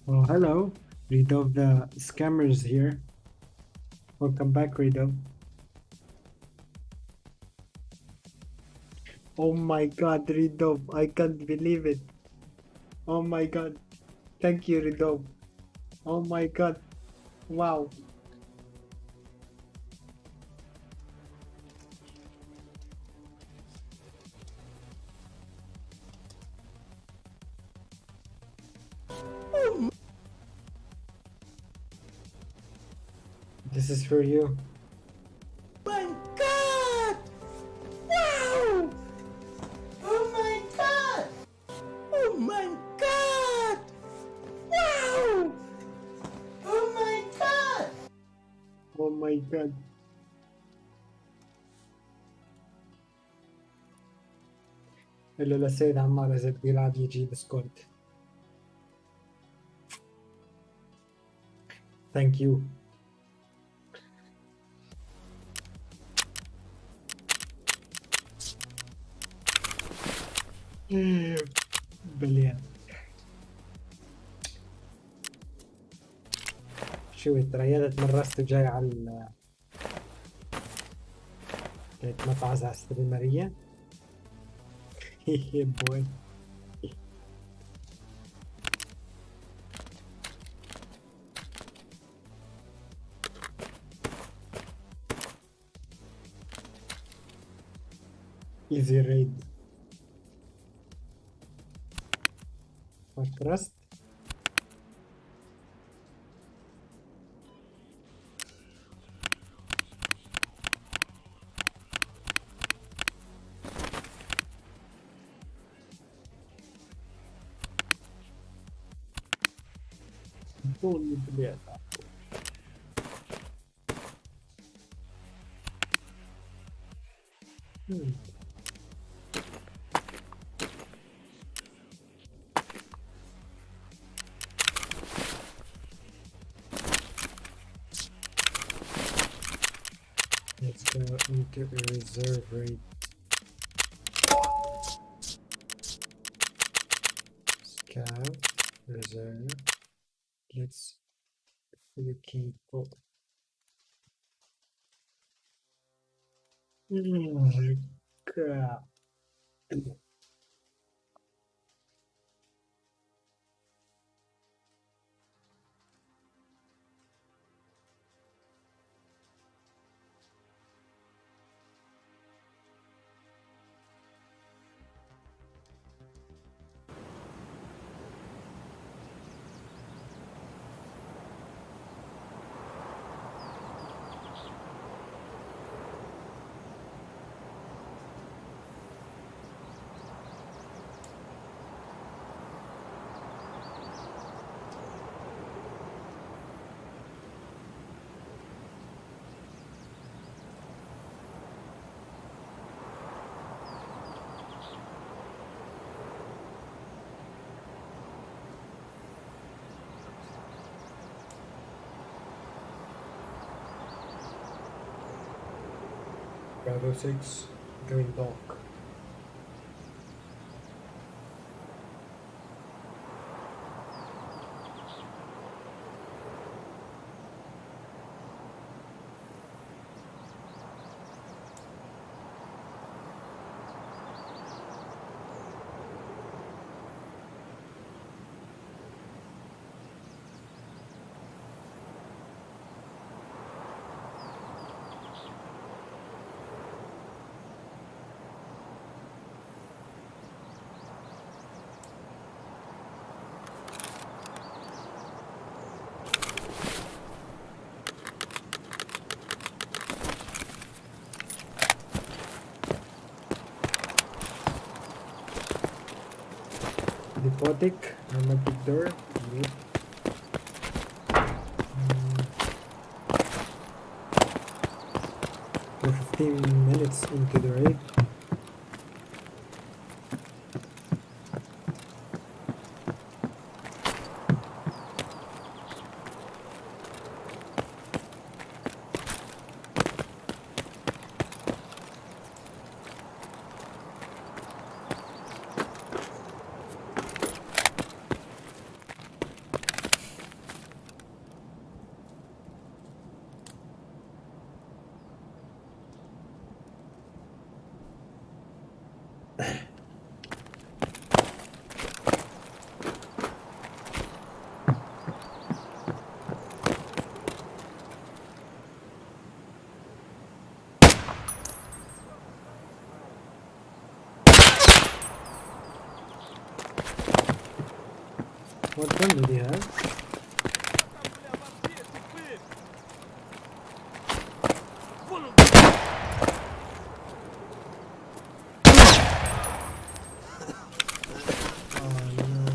Oh, hello. Rido the scammers here. Welcome back, Rido. Oh my god, Rido. I can't believe it. Oh my god. Thank you, Rido. Oh my god. Wow. This is for you. My God! Wow! Oh my God! Oh my God! Wow! Oh my God! Oh my god. قال له للسيد عمار إذا بده يلعب يجي ديسكورد. Thank you. بليان. شو تريدت من رست جاي على كانت مطعز على السريمرية. بوي. Easy raid. Trust. Only بليان. Let's go into a reserve raid. Scout, reserve. Let's freaking go. Crap. Bravo 6, going dock. Depotic, pneumatic door. Yep. We're 15 minutes into the raid. What gun did he have? Oh no.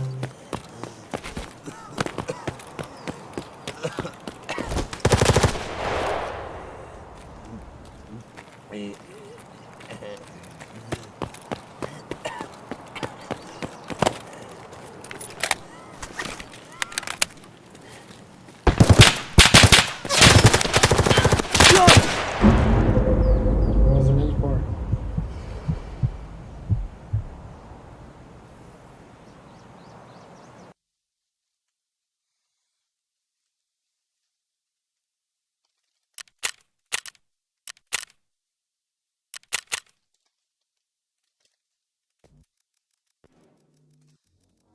There was an M4.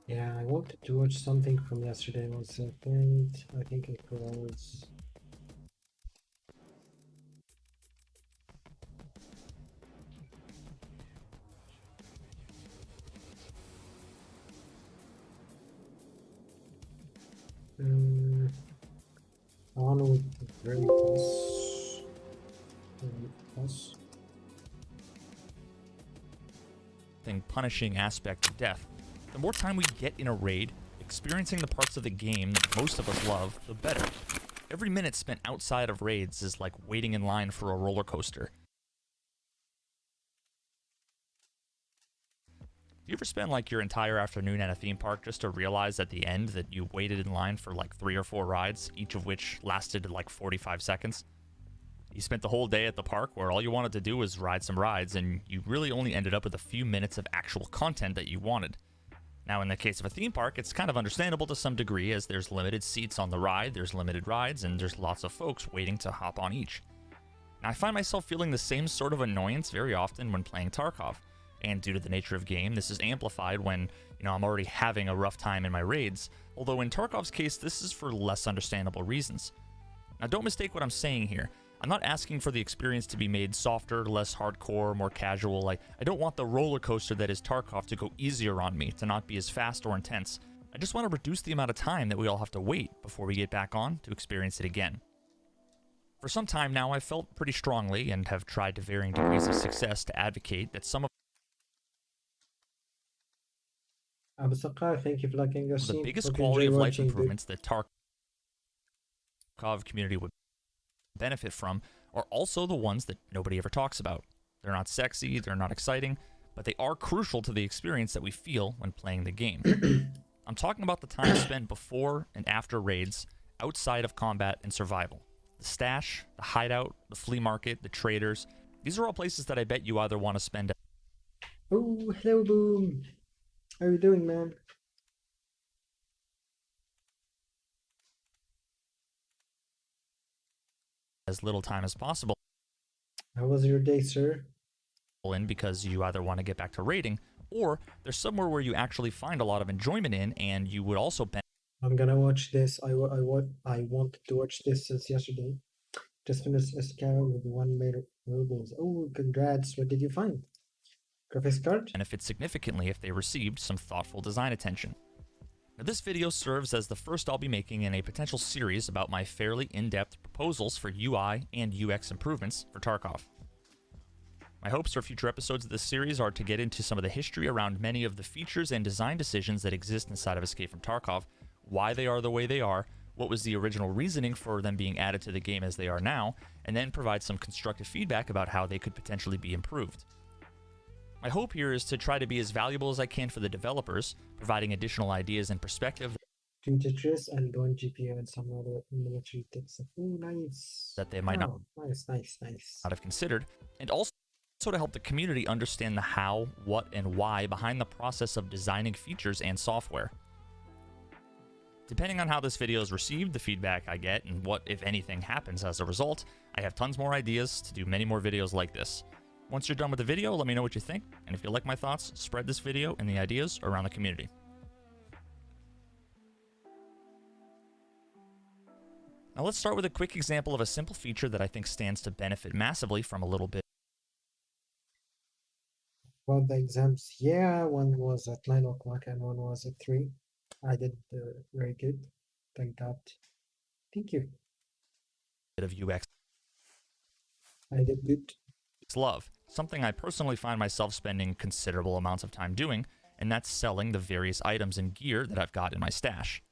Yeah, I wanted to watch something from yesterday. 1 second. I think it was. On with very close. Very close. Punishing aspect of death. The more time we get in a raid, experiencing the parts of the game that most of us love, the better. Every minute spent outside of raids is like waiting in line for a roller coaster. Do you ever spend like your entire afternoon at a theme park just to realize at the end that you waited in line for like 3 or 4 rides, each of which lasted like 45 seconds? You spent the whole day at the park where all you wanted to do was ride some rides, and you really only ended up with a few minutes of actual content that you wanted. Now, in the case of a theme park, it's kind of understandable to some degree, as there's limited seats on the ride, there's limited rides, and there's lots of folks waiting to hop on each. Now, I find myself feeling the same sort of annoyance very often when playing Tarkov, and due to the nature of game, this is amplified when, I'm already having a rough time in my raids, although in Tarkov's case, this is for less understandable reasons. Now, don't mistake what I'm saying here. I'm not asking for the experience to be made softer, less hardcore, more casual. I don't want the roller coaster that is Tarkov to go easier on me, to not be as fast or intense. I just want to reduce the amount of time that we all have to wait before we get back on to experience it again. For some time now, I've felt pretty strongly, and have tried to varying degrees of success, to advocate that some of Abu Sakar, thank you for liking your the stream. biggest Hope you quality enjoy of life watching, dude. improvements that Tarkov community would benefit from are also the ones that nobody ever talks about. They're not sexy, they're not exciting, but they are crucial to the experience that we feel when playing the game. I'm talking about the time spent before and after raids, outside of combat and survival. The stash, the hideout, the flea market, the traders. These are all places that I bet you either want to spend Oh, hello, Boom. How are you doing, man? as little time as possible How was your day, sir? in, because you either want to get back to raiding, or there's somewhere where you actually find a lot of enjoyment in, and you would also I'm gonna watch this. I wanted to watch this since yesterday. Just finished Escara with 1 million rubles. Oh, congrats. What did you find? Graphics card? benefit significantly if they received some thoughtful design attention. Now, this video serves as the first I'll be making in a potential series about my fairly in-depth proposals for UI and UX improvements for Tarkov. My hopes for future episodes of this series are to get into some of the history around many of the features and design decisions that exist inside of Escape from Tarkov, why they are the way they are, what was the original reasoning for them being added to the game as they are now, and then provide some constructive feedback about how they could potentially be improved. My hope here is to try to be as valuable as I can for the developers, providing additional ideas and perspective 2 Tetris and 1 GPU and some other military tips. Oh, nice. that they might not Nice. have considered, and also to help the community understand the how, what, and why behind the process of designing features and software. Depending on how this video is received, the feedback I get, and what, if anything, happens as a result, I have tons more ideas to do many more videos like this. Once you're done with the video, let me know what you think, and if you like my thoughts, spread this video and the ideas around the community. Now let's start with a quick example of a simple feature that I think stands to benefit massively from a little bit Well, the exams, yeah, one was at 9 o'clock and one was at 3. I did very good. Thank God. Thank you. bit of UX I did good. love, something I personally find myself spending considerable amounts of time doing, and that's selling the various items and gear that I've got in my stash.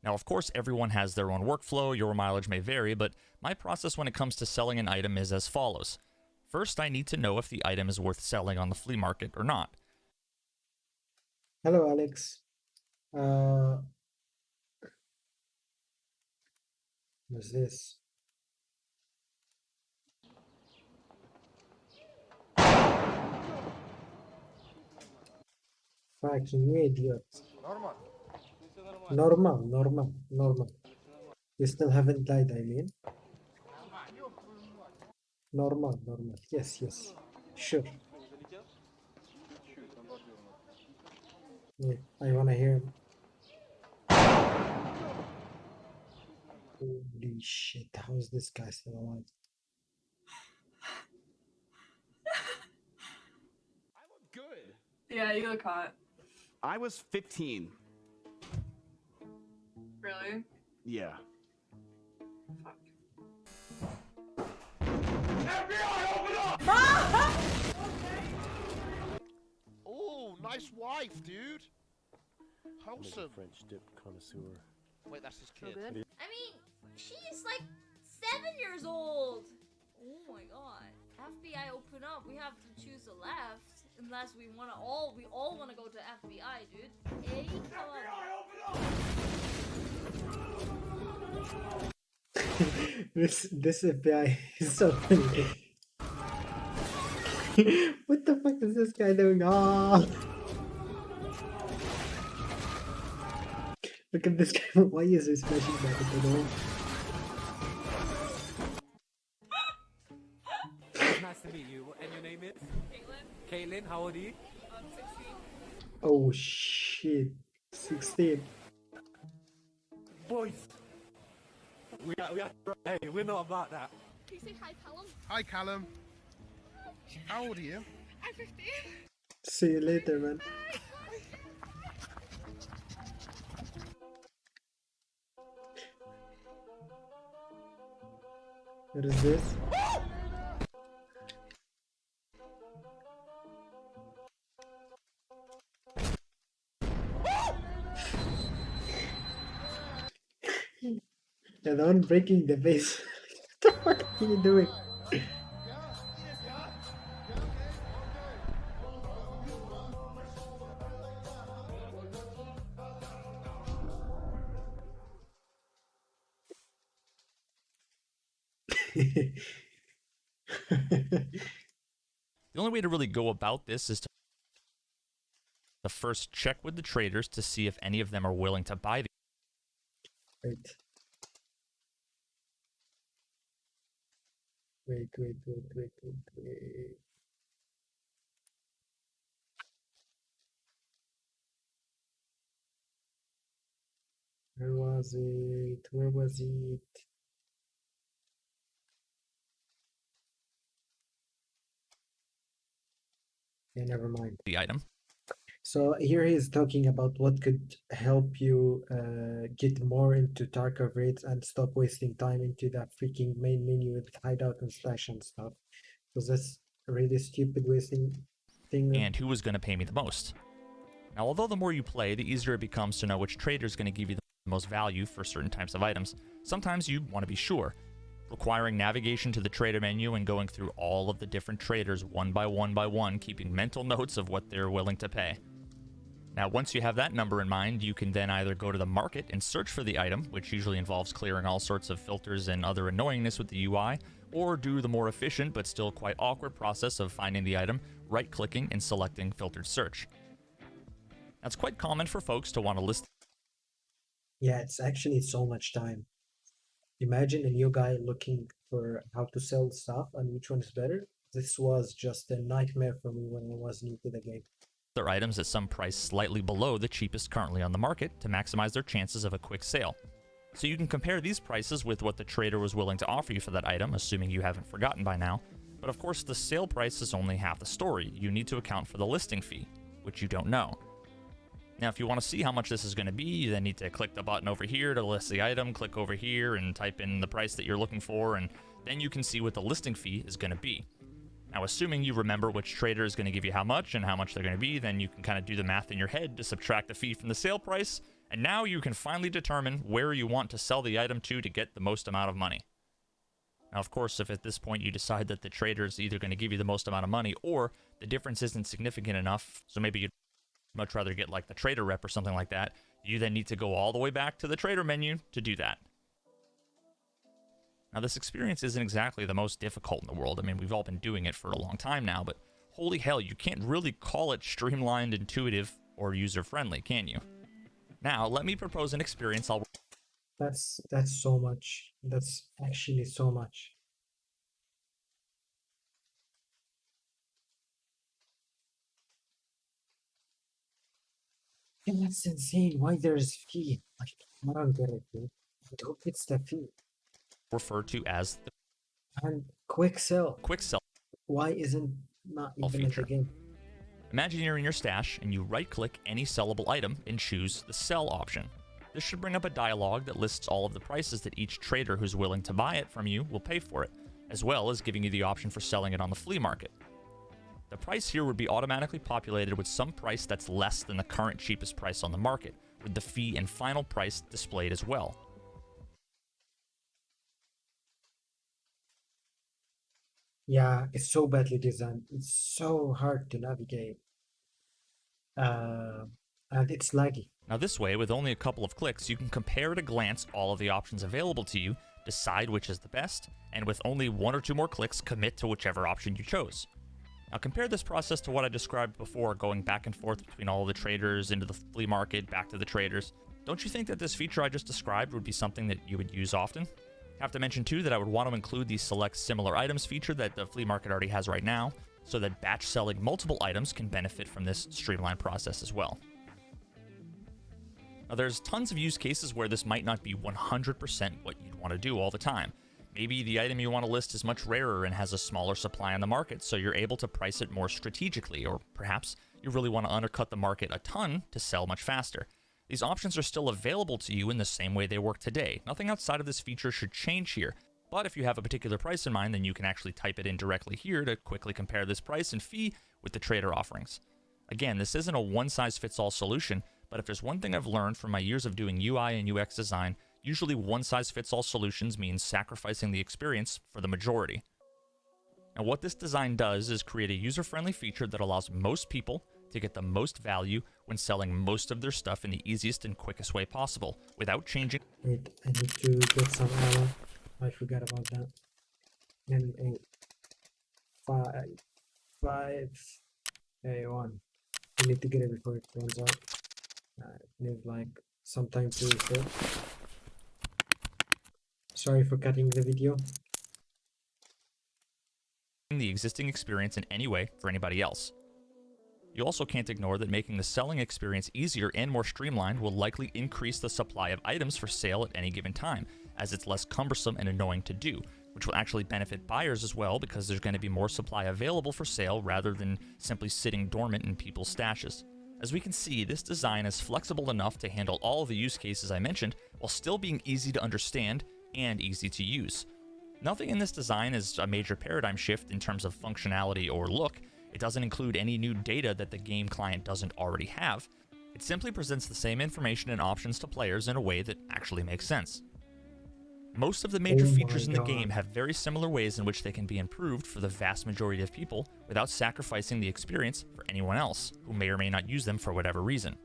Now, of course, everyone has their own workflow, your mileage may vary, but my process when it comes to selling an item is as follows. First, I need to know if the item is worth selling on the flea market or not. Hello, Alex. What's this? Fucking idiot. Normal. You still haven't died, I mean. Normal. Yes. Sure. Yeah, I wanna hear him. Holy shit, how is this guy still alive? I look good. Yeah, you look hot. I was 15. Really? Yeah. Fuck. FBI, open up! Oh, nice wife, dude. Wholesome. French dip connoisseur. Wait, that's his kid. I mean, she's like 7 years old. Oh my god. FBI, open up. We have to choose a left. Unless we all want to go to FBI, dude. Hey, come on. this FBI is so funny. What the fuck is this guy doing? Ah! Look at this guy. Why is he smashing back at the door? Nice to meet you. And your name is? Caitlin, how old are you? 16. Oh shit. 16. Boys! Hey, we're not about that. Can you say hi, Callum? Hi, Callum. How old are you? I'm 15. See you later, man. What is this? Yeah, the one breaking the vase. What the fuck are you doing? The only way to really go about this is to first check with the traders to see if any of them are willing to buy the Wait. Where was it? Where was it? Yeah, never mind. item. So here he is talking about what could help you get more into Tarkov raids and stop wasting time into that freaking main menu with hideout and stash and stuff. Because that's a really stupid wasting thing. And who is going to pay me the most. Now, although the more you play, the easier it becomes to know which trader is going to give you the most value for certain types of items. Sometimes you want to be sure, requiring navigation to the trader menu and going through all of the different traders one by one, keeping mental notes of what they're willing to pay. Now, once you have that number in mind, you can then either go to the market and search for the item, which usually involves clearing all sorts of filters and other annoyingness with the UI, or do the more efficient but still quite awkward process of finding the item, right-clicking and selecting filtered search. That's quite common for folks to want to list. Yeah, it's actually so much time. Imagine a new guy looking for how to sell stuff and which one is better. This was just a nightmare for me when I was new to the game. Their items at some price slightly below the cheapest currently on the market to maximize their chances of a quick sale. So you can compare these prices with what the trader was willing to offer you for that item, assuming you haven't forgotten by now, But of course, the sale price is only half the story. You need to account for the listing fee, which you don't know. Now, if you want to see how much this is going to be, you then need to click the button over here to list the item, click over here and type in the price that you're looking for, and then you can see what the listing fee is going to be. Now, assuming you remember which trader is going to give you how much and how much they're going to be, then you can kind of do the math in your head to subtract the fee from the sale price, and now you can finally determine where you want to sell the item to get the most amount of money. Now, of course, if at this point you decide that the trader is either going to give you the most amount of money or the difference isn't significant enough, so maybe you'd much rather get like the trader rep or something like that, you then need to go all the way back to the trader menu to do that. Now, this experience isn't exactly the most difficult in the world. I mean, we've all been doing it for a long time now, but holy hell, you can't really call it streamlined, intuitive, or user-friendly, can you? Now, let me propose an experience I'll... That's so much. That's actually so much. And that's insane. Why there's fee? Like, I don't get it, dude. I hope it's the fee. refer to as the And quick sell. quick sell Why isn't not even in feature. the game? Imagine you're in your stash and you right-click any sellable item and choose the sell option. This should bring up a dialog that lists all of the prices that each trader who's willing to buy it from you will pay for it, as well as giving you the option for selling it on the flea market. The price here would be automatically populated with some price that's less than the current cheapest price on the market, with the fee and final price displayed as well. Yeah, it's so badly designed. It's so hard to navigate. And it's laggy. Now this way, with only a couple of clicks, you can compare at a glance all of the options available to you, decide which is the best, and with only one or two more clicks, commit to whichever option you chose. Now compare this process to what I described before, going back and forth between all of the traders, into the flea market, back to the traders. Don't you think that this feature I just described would be something that you would use often? Have to mention too that I would want to include the select similar items feature that the flea market already has right now, so that batch selling multiple items can benefit from this streamlined process as well. Now there's tons of use cases where this might not be 100% what you'd want to do all the time. Maybe the item you want to list is much rarer and has a smaller supply on the market, so you're able to price it more strategically, or perhaps you really want to undercut the market a ton to sell much faster. These options are still available to you in the same way they work today. Nothing outside of this feature should change here, but if you have a particular price in mind, then you can actually type it in directly here to quickly compare this price and fee with the trader offerings. Again, this isn't a one-size-fits-all solution, but if there's one thing I've learned from my years of doing UI and UX design, usually one-size-fits-all solutions means sacrificing the experience for the majority. And what this design does is create a user-friendly feature that allows most people to get the most value when selling most of their stuff in the easiest and quickest way possible, without changing... Wait, I need to get some ammo. I forgot about that. And five, one. I need to get it before it runs out. I need like some time to refill. Sorry for cutting the video. the existing experience in any way for anybody else. You also can't ignore that making the selling experience easier and more streamlined will likely increase the supply of items for sale at any given time, as it's less cumbersome and annoying to do, which will actually benefit buyers as well because there's going to be more supply available for sale rather than simply sitting dormant in people's stashes. As we can see, this design is flexible enough to handle all of the use cases I mentioned while still being easy to understand and easy to use. Nothing in this design is a major paradigm shift in terms of functionality or look. It doesn't include any new data that the game client doesn't already have. It simply presents the same information and options to players in a way that actually makes sense. Most of the major features in the game have very similar ways in which they can be improved for the vast majority of people without sacrificing the experience for anyone else who may or may not use them for whatever reason.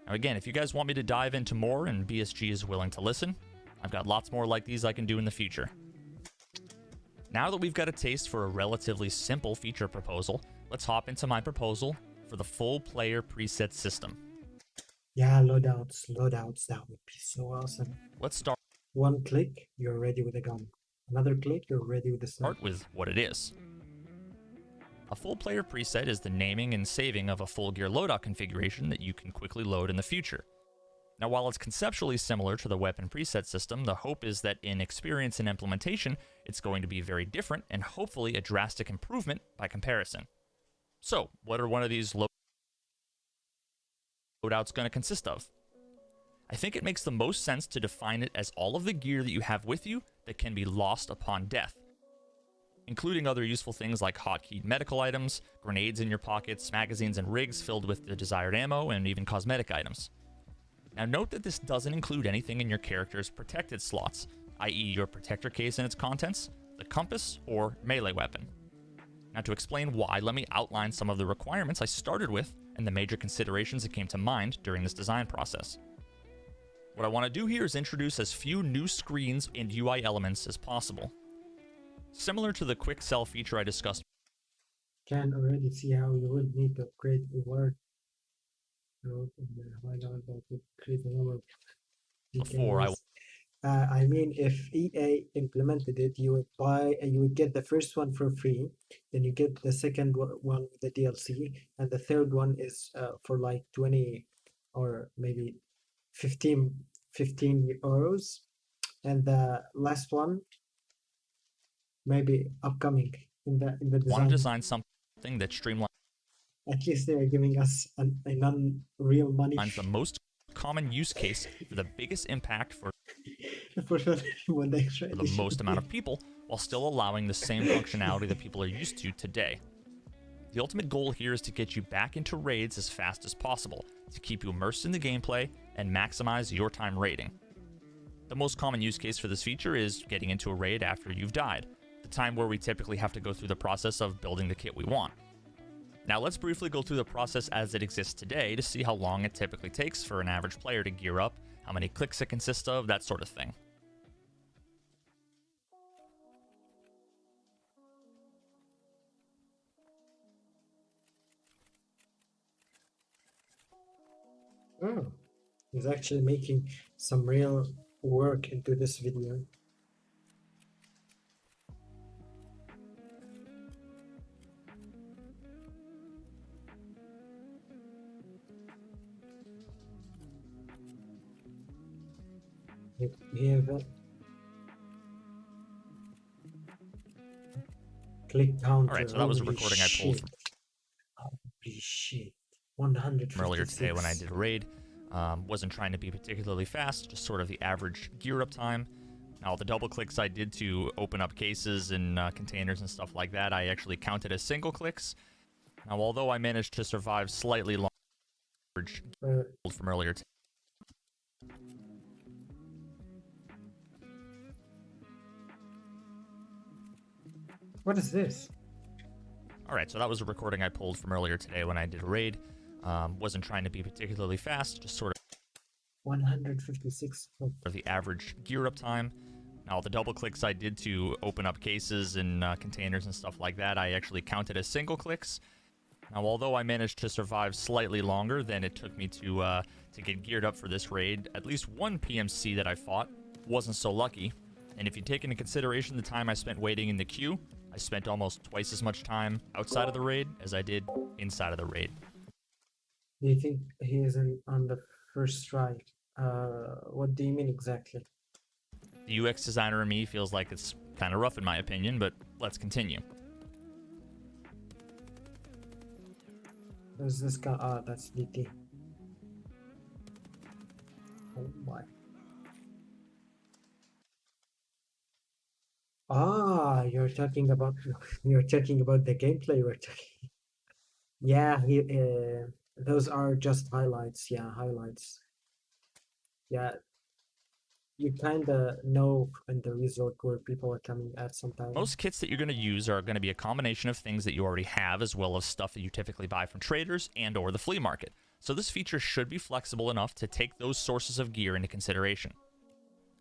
Now again, if you guys want me to dive into more and BSG is willing to listen, I've got lots more like these I can do in the future. Now that we've got a taste for a relatively simple feature proposal, let's hop into my proposal for the full player preset system. Yeah, loadouts, that would be so awesome. Let's start One click, you're ready with a gun. Another click, you're ready with a sniper. with what it is. A full player preset is the naming and saving of a full gear loadout configuration that you can quickly load in the future. Now, while it's conceptually similar to the weapon preset system, the hope is that in experience and implementation, it's going to be very different and hopefully a drastic improvement by comparison. So, what are one of these loadouts going to consist of? I think it makes the most sense to define it as all of the gear that you have with you that can be lost upon death, including other useful things like hotkeyed medical items, grenades in your pockets, magazines and rigs filled with the desired ammo, and even cosmetic items. Now note that this doesn't include anything in your character's protected slots, i.e. your protector case and its contents, the compass, or melee weapon. Now to explain why, let me outline some of the requirements I started with and the major considerations that came to mind during this design process. What I want to do here is introduce as few new screens and UI elements as possible. Similar to the quick sell feature I discussed Can already see how you would need to upgrade the word. before, I mean, if EA implemented it, you would get the first one for free, then you get the second one with the DLC, and the third one is for like 20 or maybe 15 euros, and the last one maybe upcoming in the want design. to design something that streamlines At least they are giving us a non-real money the most common use case for the biggest impact for for what they try the most amount of people, while still allowing the same functionality that people are used to today. The ultimate goal here is to get you back into raids as fast as possible, to keep you immersed in the gameplay and maximize your time raiding. The most common use case for this feature is getting into a raid after you've died, the time where we typically have to go through the process of building the kit we want. Now let's briefly go through the process as it exists today to see how long it typically takes for an average player to gear up, how many clicks it consists of, that sort of thing. Oh, he's actually making some real work into this video. He have a click counter. Alright, so that was a holy recording I pulled shit. Holy shit. 156. from earlier today when I did a raid. Wasn't trying to be particularly fast, just sort of the average gear up time. Now, the double clicks I did to open up cases and containers and stuff like that, I actually counted as single clicks. Now, although I managed to survive slightly longer from earlier today. What is this? Alright, so that was a recording I pulled from earlier today when I did a raid. Wasn't trying to be particularly fast, just sort 156. of the average gear up time. Now, the double clicks I did to open up cases and containers and stuff like that, I actually counted as single clicks. Now, although I managed to survive slightly longer than it took me to get geared up for this raid, at least one PMC that I fought wasn't so lucky. And if you take into consideration the time I spent waiting in the queue, I spent almost twice as much time outside of the raid as I did inside of the raid. Do you think he is on the first try? What do you mean exactly? The UX designer in me feels like it's kind of rough in my opinion, but let's continue. There's this guy. Ah, that's DT. Oh my. Ah, you're talking about the gameplay. We're talking. Yeah, those are just highlights. Yeah, highlights. Yeah, you kind of know in the resort where people are coming at sometimes. Most kits that you're going to use are going to be a combination of things that you already have, as well as stuff that you typically buy from traders and or the flea market. So this feature should be flexible enough to take those sources of gear into consideration.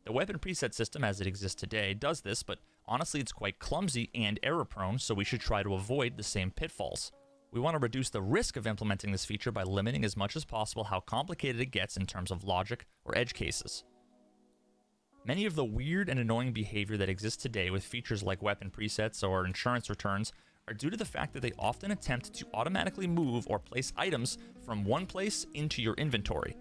The weapon preset system as it exists today does this, but honestly it's quite clumsy and error prone, so we should try to avoid the same pitfalls. We want to reduce the risk of implementing this feature by limiting as much as possible how complicated it gets in terms of logic or edge cases. Many of the weird and annoying behavior that exists today with features like weapon presets or insurance returns are due to the fact that they often attempt to automatically move or place items from one place into your inventory.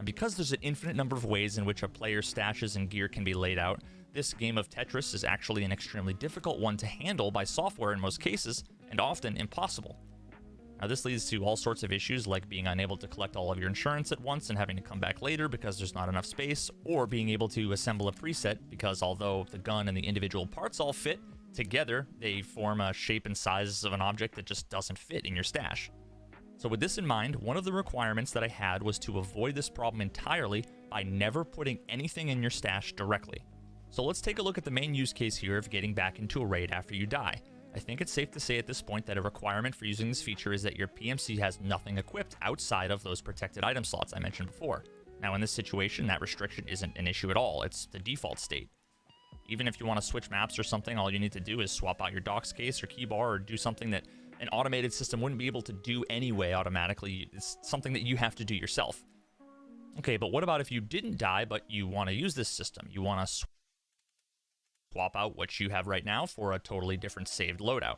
And because there's an infinite number of ways in which a player's stashes and gear can be laid out, this game of Tetris is actually an extremely difficult one to handle by software in most cases, and often impossible. Now this leads to all sorts of issues like being unable to collect all of your insurance at once and having to come back later because there's not enough space, or being able to assemble a preset because although the gun and the individual parts all fit, together they form a shape and size of an object that just doesn't fit in your stash. So with this in mind, one of the requirements that I had was to avoid this problem entirely by never putting anything in your stash directly. So let's take a look at the main use case here of getting back into a raid after you die. I think it's safe to say at this point that a requirement for using this feature is that your PMC has nothing equipped outside of those protected item slots I mentioned before. Now in this situation, that restriction isn't an issue at all, it's the default state. Even if you want to switch maps or something, all you need to do is swap out your docks case or keybar or do something that an automated system wouldn't be able to do anyway automatically. It's something that you have to do yourself. Okay, but what about if you didn't die but you want to use this system? You want to swap out what you have right now for a totally different saved loadout.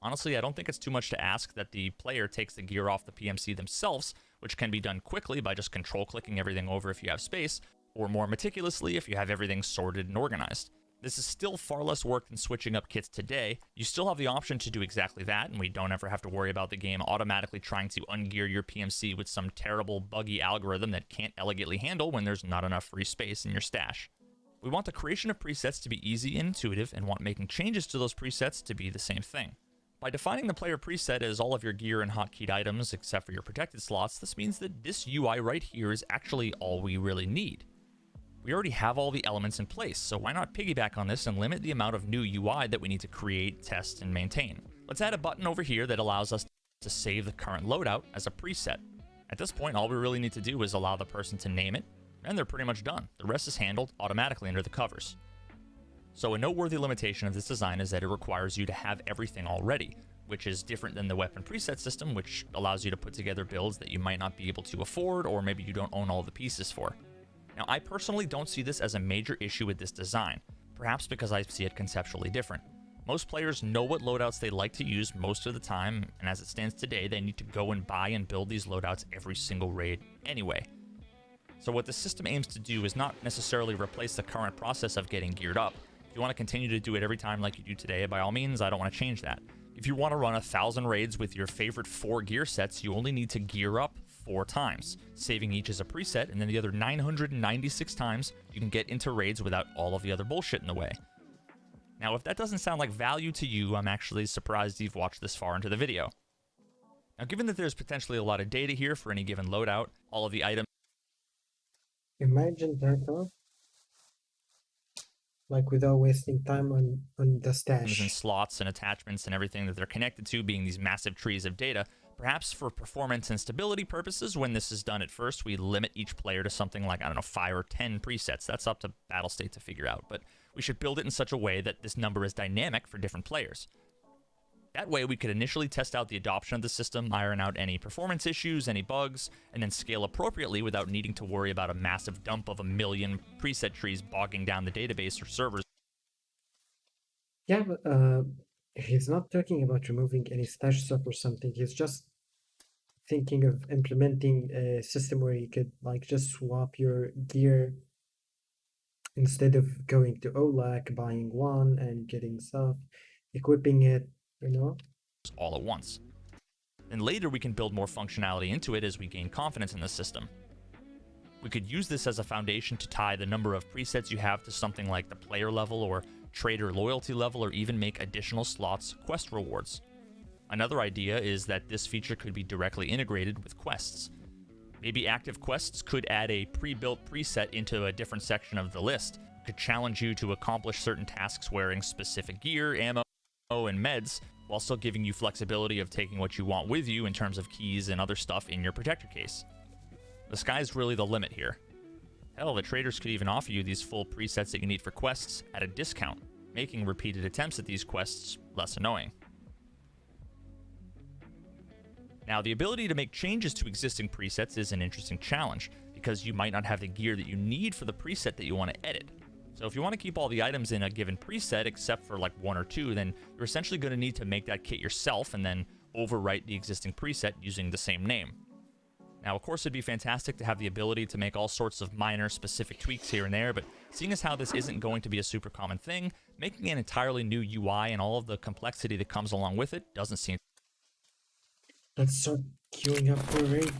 Honestly, I don't think it's too much to ask that the player takes the gear off the PMC themselves, which can be done quickly by just control-clicking everything over if you have space, or more meticulously if you have everything sorted and organized. This is still far less work than switching up kits today. You still have the option to do exactly that, and we don't ever have to worry about the game automatically trying to ungear your PMC with some terrible buggy algorithm that can't elegantly handle when there's not enough free space in your stash. We want the creation of presets to be easy and intuitive, and want making changes to those presets to be the same thing. By defining the player preset as all of your gear and hotkeyed items except for your protected slots, this means that this UI right here is actually all we really need. We already have all the elements in place, so why not piggyback on this and limit the amount of new UI that we need to create, test, and maintain? Let's add a button over here that allows us to save the current loadout as a preset. At this point, all we really need to do is allow the person to name it, and they're pretty much done. The rest is handled automatically under the covers. So a noteworthy limitation of this design is that it requires you to have everything already, which is different than the weapon preset system, which allows you to put together builds that you might not be able to afford, or maybe you don't own all the pieces for. Now, I personally don't see this as a major issue with this design, perhaps because I see it conceptually different. Most players know what loadouts they like to use most of the time, and as it stands today, they need to go and buy and build these loadouts every single raid anyway. So what the system aims to do is not necessarily replace the current process of getting geared up. If you want to continue to do it every time like you do today, by all means, I don't want to change that. If you want to run 1,000 raids with your favorite 4 gear sets, you only need to gear up 4 times, saving each as a preset, and then the other 996 times you can get into raids without all of the other bullshit in the way. Now, if that doesn't sound like value to you, I'm actually surprised you've watched this far into the video. Now, given that there's potentially a lot of data here for any given loadout, all of the items Imagine Tarkov, like without wasting time on the and stash. slots and attachments and everything that they're connected to being these massive trees of data, perhaps for performance and stability purposes, when this is done at first, we limit each player to something like, 5 or 10 presets. That's up to Battlestate to figure out, but we should build it in such a way that this number is dynamic for different players. That way, we could initially test out the adoption of the system, iron out any performance issues, any bugs, and then scale appropriately without needing to worry about a massive dump of 1 million preset trees bogging down the database or servers. Yeah, but he's not talking about removing any stash stuff or something. He's just thinking of implementing a system where you could like just swap your gear instead of going to OLAC, buying one and getting stuff, equipping it, you know? All at once. Then later we can build more functionality into it as we gain confidence in the system. We could use this as a foundation to tie the number of presets you have to something like the player level or trader loyalty level, or even make additional slots quest rewards. Another idea is that this feature could be directly integrated with quests. Maybe active quests could add a pre-built preset into a different section of the list, could challenge you to accomplish certain tasks wearing specific gear, ammo, and meds, while still giving you flexibility of taking what you want with you in terms of keys and other stuff in your protector case. The sky's really the limit here. Hell, the traders could even offer you these full presets that you need for quests at a discount, making repeated attempts at these quests less annoying. Now, the ability to make changes to existing presets is an interesting challenge, because you might not have the gear that you need for the preset that you want to edit. So if you want to keep all the items in a given preset except for like 1 or 2, then you're essentially going to need to make that kit yourself and then overwrite the existing preset using the same name. Now, of course, it'd be fantastic to have the ability to make all sorts of minor specific tweaks here and there, but seeing as how this isn't going to be a super common thing, making an entirely new UI and all of the complexity that comes along with it doesn't seem. Let's start queuing up for raid.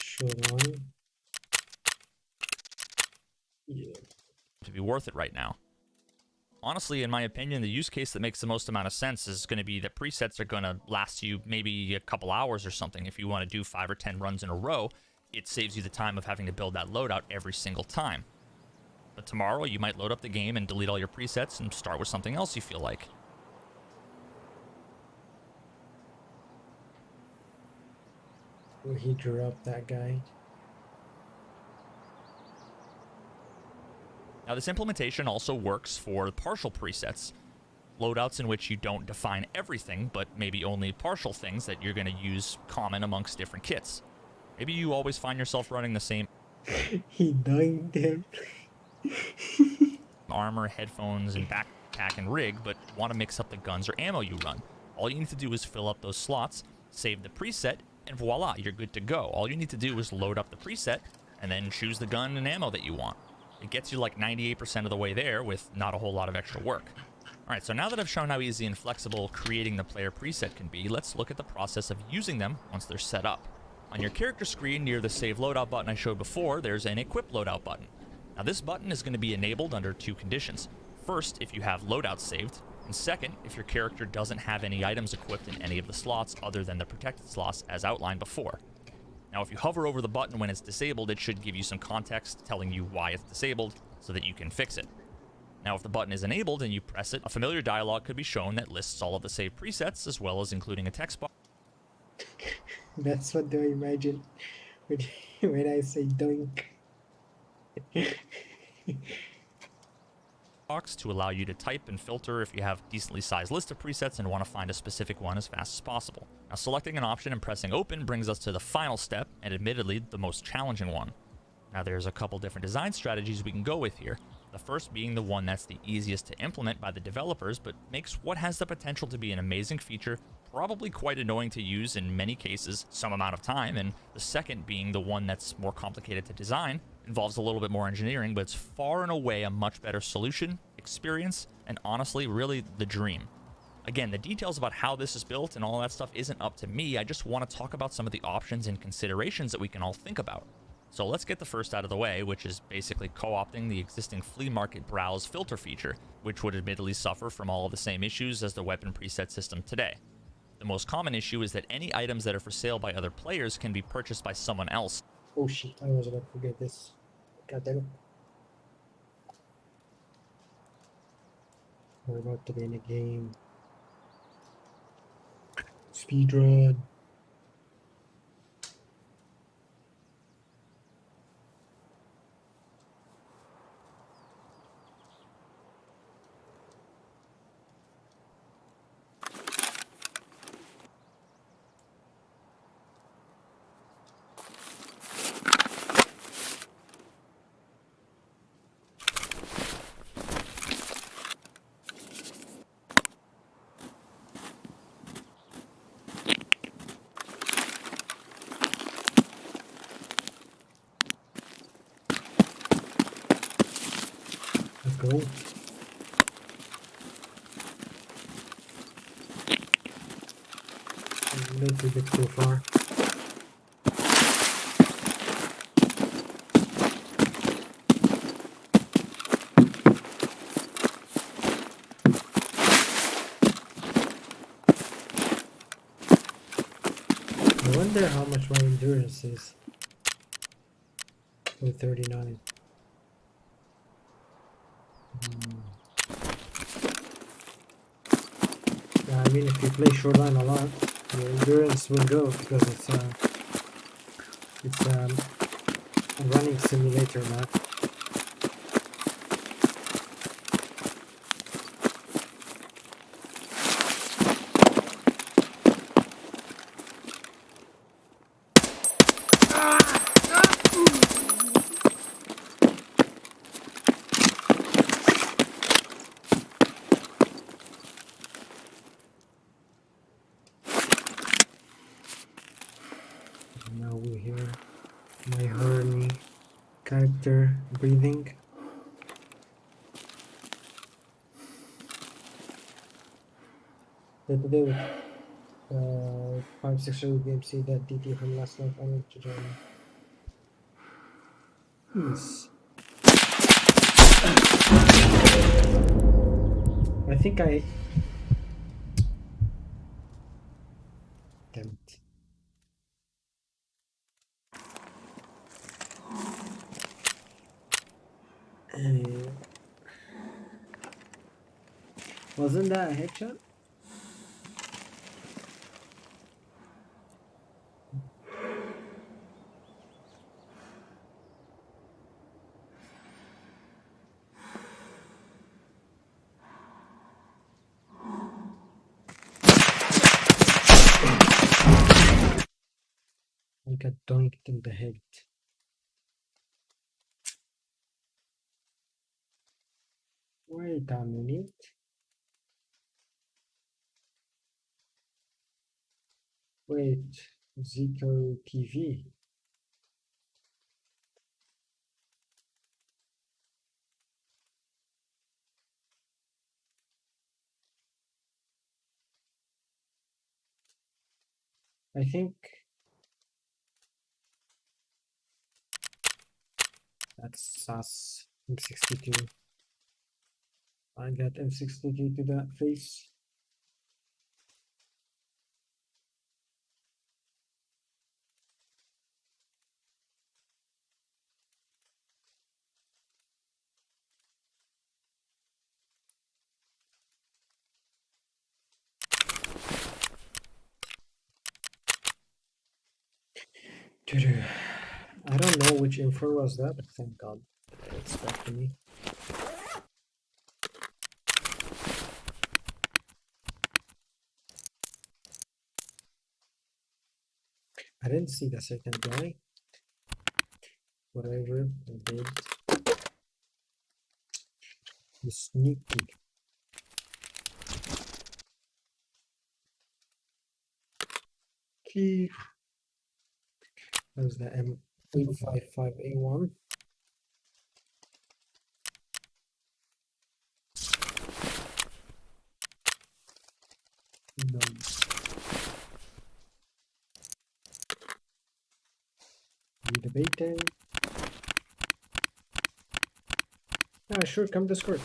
Short one. Yeah. To be worth it right now. Honestly, in my opinion, the use case that makes the most amount of sense is going to be that presets are going to last you maybe a couple hours or something. If you want to do 5 or 10 runs in a row, it saves you the time of having to build that loadout every single time. But tomorrow, you might load up the game and delete all your presets and start with something else you feel like. He drew up that guy. Now, this implementation also works for partial presets, loadouts in which you don't define everything, but maybe only partial things that you're going to use common amongst different kits. Maybe you always find yourself running the same He doinked him. armor, headphones, and backpack and rig, but want to mix up the guns or ammo you run. All you need to do is fill up those slots, save the preset, and voila, you're good to go. All you need to do is load up the preset, and then choose the gun and ammo that you want. It gets you like 98% of the way there with not a whole lot of extra work. Alright, so now that I've shown how easy and flexible creating the player preset can be, let's look at the process of using them once they're set up. On your character screen near the Save Loadout button I showed before, there's an Equip Loadout button. Now this button is going to be enabled under 2 conditions. First, if you have loadouts saved, and second, if your character doesn't have any items equipped in any of the slots other than the protected slots as outlined before. Now, if you hover over the button when it's disabled, it should give you some context telling you why it's disabled so that you can fix it. Now, if the button is enabled and you press it, a familiar dialog could be shown that lists all of the saved presets, as well as including a text box. That's what I imagine when I say doink. To allow you to type and filter if you have a decently sized list of presets and want to find a specific one as fast as possible. Now, selecting an option and pressing open brings us to the final step, and admittedly the most challenging one. Now, there's a couple different design strategies we can go with here. The first being the one that's the easiest to implement by the developers, but makes what has the potential to be an amazing feature probably quite annoying to use in many cases some amount of time, and the second being the one that's more complicated to design, involves a little bit more engineering, but it's far and away a much better solution, experience, and honestly, really the dream. Again, the details about how this is built and all that stuff isn't up to me. I just want to talk about some of the options and considerations that we can all think about. So let's get the first out of the way, which is basically co-opting the existing flea market browse filter feature, which would admittedly suffer from all of the same issues as the weapon preset system today. The most common issue is that any items that are for sale by other players can be purchased by someone else. Oh shit, I was about to forget this. God damn it. We're about to be in a game. Speedrun. Let's go. A little bit too far. I wonder how much my endurance is. Oh, 39. Yeah, I mean, if you play Shoreline a lot, your endurance will go because it's a running simulator map. My horny character breathing. Today with 5-6 games, see that DT from last night. I need to join. Yes. I think I. Damn it. Wasn't that a headshot? I got dunked in the head. Wait a minute. Wait, Zico TV. I think that's sus. M62. I got M62 to that face. I don't know which info was that, but thank God it's back to me. I didn't see the second guy. Whatever, I did. The sneaky. Key. That was the M855A1. No. Debating. Ah, sure, come Discord.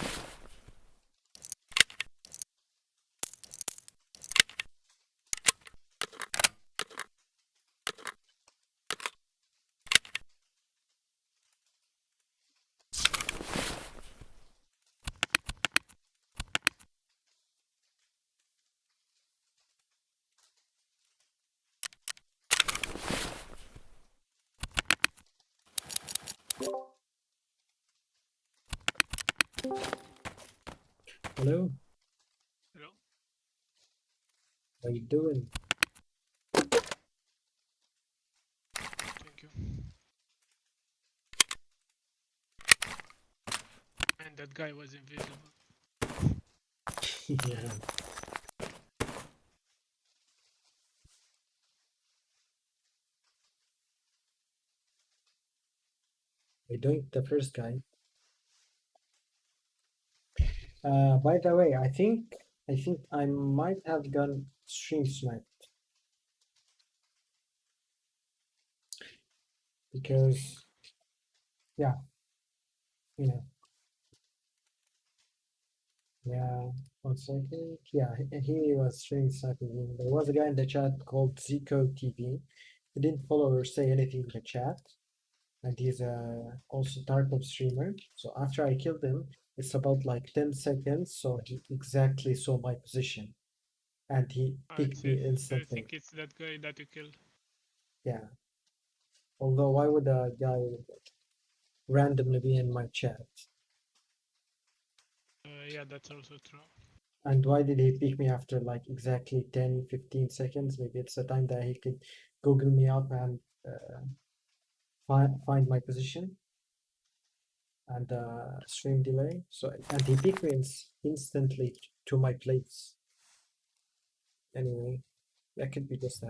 Hello? Hello? How you doing? Thank you. And that guy was invisible. Yeah. I doing the first guy. By the way, I think I might have gone stream snipe because yeah, yeah, yeah. 1 second. Yeah, he was stream sniping me. There was a guy in the chat called Zico TV. He didn't follow or say anything in the chat, and he's also Tarkov streamer. So after I killed him, it's about like 10 seconds. So he exactly saw my position, and he picked me instantly. It's that guy that you killed. Yeah. Although why would a guy randomly be in my chat? Yeah, that's also true. And why did he pick me after like exactly 10-15 seconds? Maybe it's the time that he could Google me up and find my position and stream delay. So and he picked me instantly to my place. Anyway, that could be just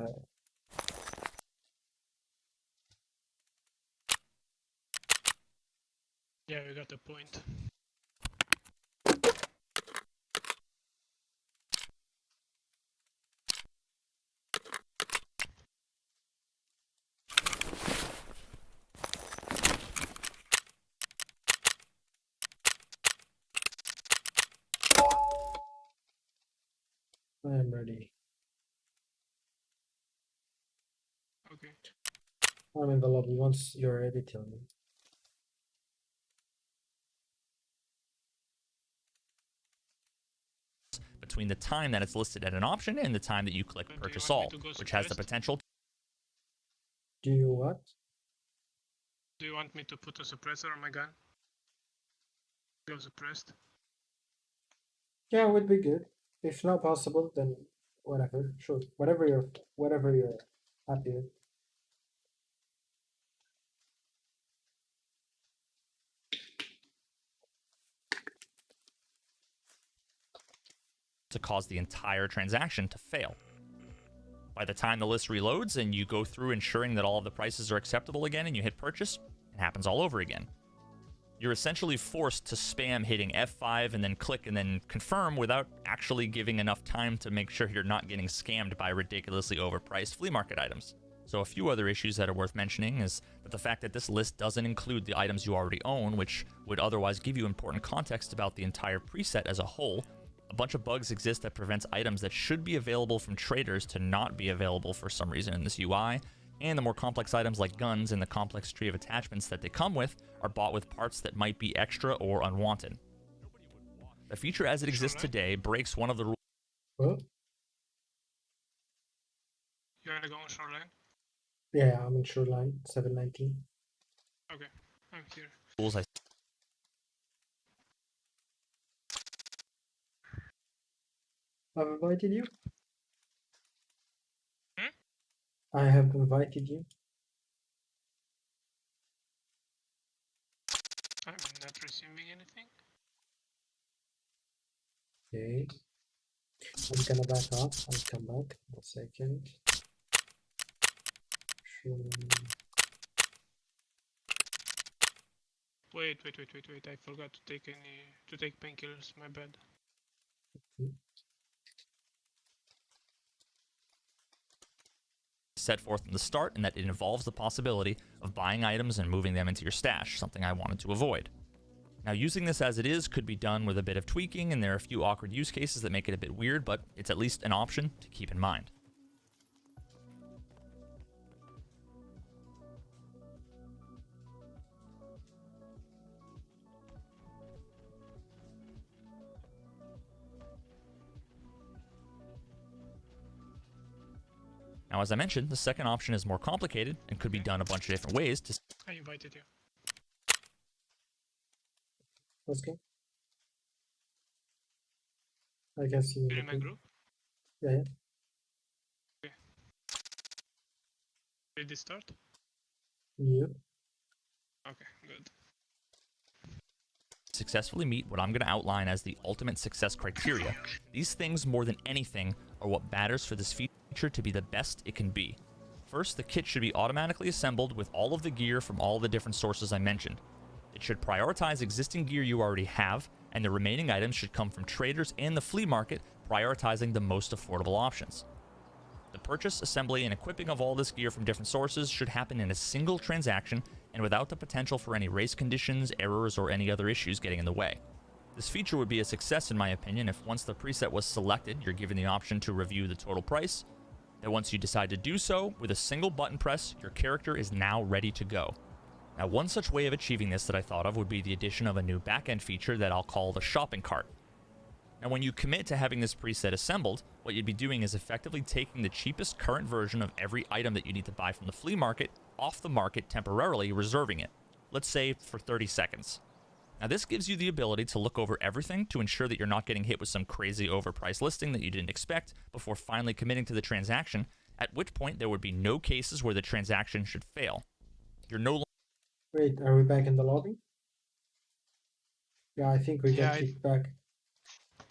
got a point. I am ready. Okay. I'm in the lobby. Once you're ready, tell me. Between the time that it's listed at an option and the time that you click Do you purchase want me all, to go which has the suppressed? potential Do you what? Do you want me to put a suppressor on my gun? Go suppressed. Yeah, would be good. If not possible, then whatever. Sure. Whatever you're happy with. to cause the entire transaction to fail. By the time the list reloads and you go through ensuring that all of the prices are acceptable again and you hit purchase, it happens all over again. You're essentially forced to spam hitting F5 and then click and then confirm without actually giving enough time to make sure you're not getting scammed by ridiculously overpriced flea market items. So a few other issues that are worth mentioning is that the fact that this list doesn't include the items you already own, which would otherwise give you important context about the entire preset as a whole. A bunch of bugs exist that prevents items that should be available from traders to not be available for some reason in this UI, and the more complex items like guns and the complex tree of attachments that they come with are bought with parts that might be extra or unwanted. The feature as it exists today breaks one of the rules. What? You wanna go on shoreline? Yeah, I'm in Shoreline 719. Okay, I'm here. I I've invited you. Hmm? I have invited you. I'm not receiving anything. Okay. I'm gonna back off. I'll come back. A second. Shoreline. Wait. I forgot to take painkillers. My bad. set forth in the start, and that it involves the possibility of buying items and moving them into your stash, something I wanted to avoid. Now, using this as it is could be done with a bit of tweaking, and there are a few awkward use cases that make it a bit weird, but it's at least an option to keep in mind. Now, as I mentioned, the second option is more complicated and could be done a bunch of different ways to I invited you. Let's go. I can see You're you. in my group? Yeah, yeah. Okay. Did this start? Yeah. Okay, good. successfully meet what I'm going to outline as the ultimate success criteria. These things, more than anything, are what matters for this feature to be the best it can be. First, the kit should be automatically assembled with all of the gear from all the different sources I mentioned. It should prioritize existing gear you already have, and the remaining items should come from traders and the flea market, prioritizing the most affordable options. The purchase, assembly, and equipping of all this gear from different sources should happen in a single transaction and without the potential for any race conditions, errors, or any other issues getting in the way. This feature would be a success in my opinion if once the preset was selected, you're given the option to review the total price, that once you decide to do so, with a single button press, your character is now ready to go. Now, one such way of achieving this that I thought of would be the addition of a new backend feature that I'll call the shopping cart. Now, when you commit to having this preset assembled, what you'd be doing is effectively taking the cheapest current version of every item that you need to buy from the flea market off the market, temporarily reserving it, let's say for 30 seconds. Now, this gives you the ability to look over everything to ensure that you're not getting hit with some crazy overpriced listing that you didn't expect before finally committing to the transaction, at which point there would be no cases where the transaction should fail. You're no Wait, are we back in the lobby? Yeah, I think we Yeah, got kicked back.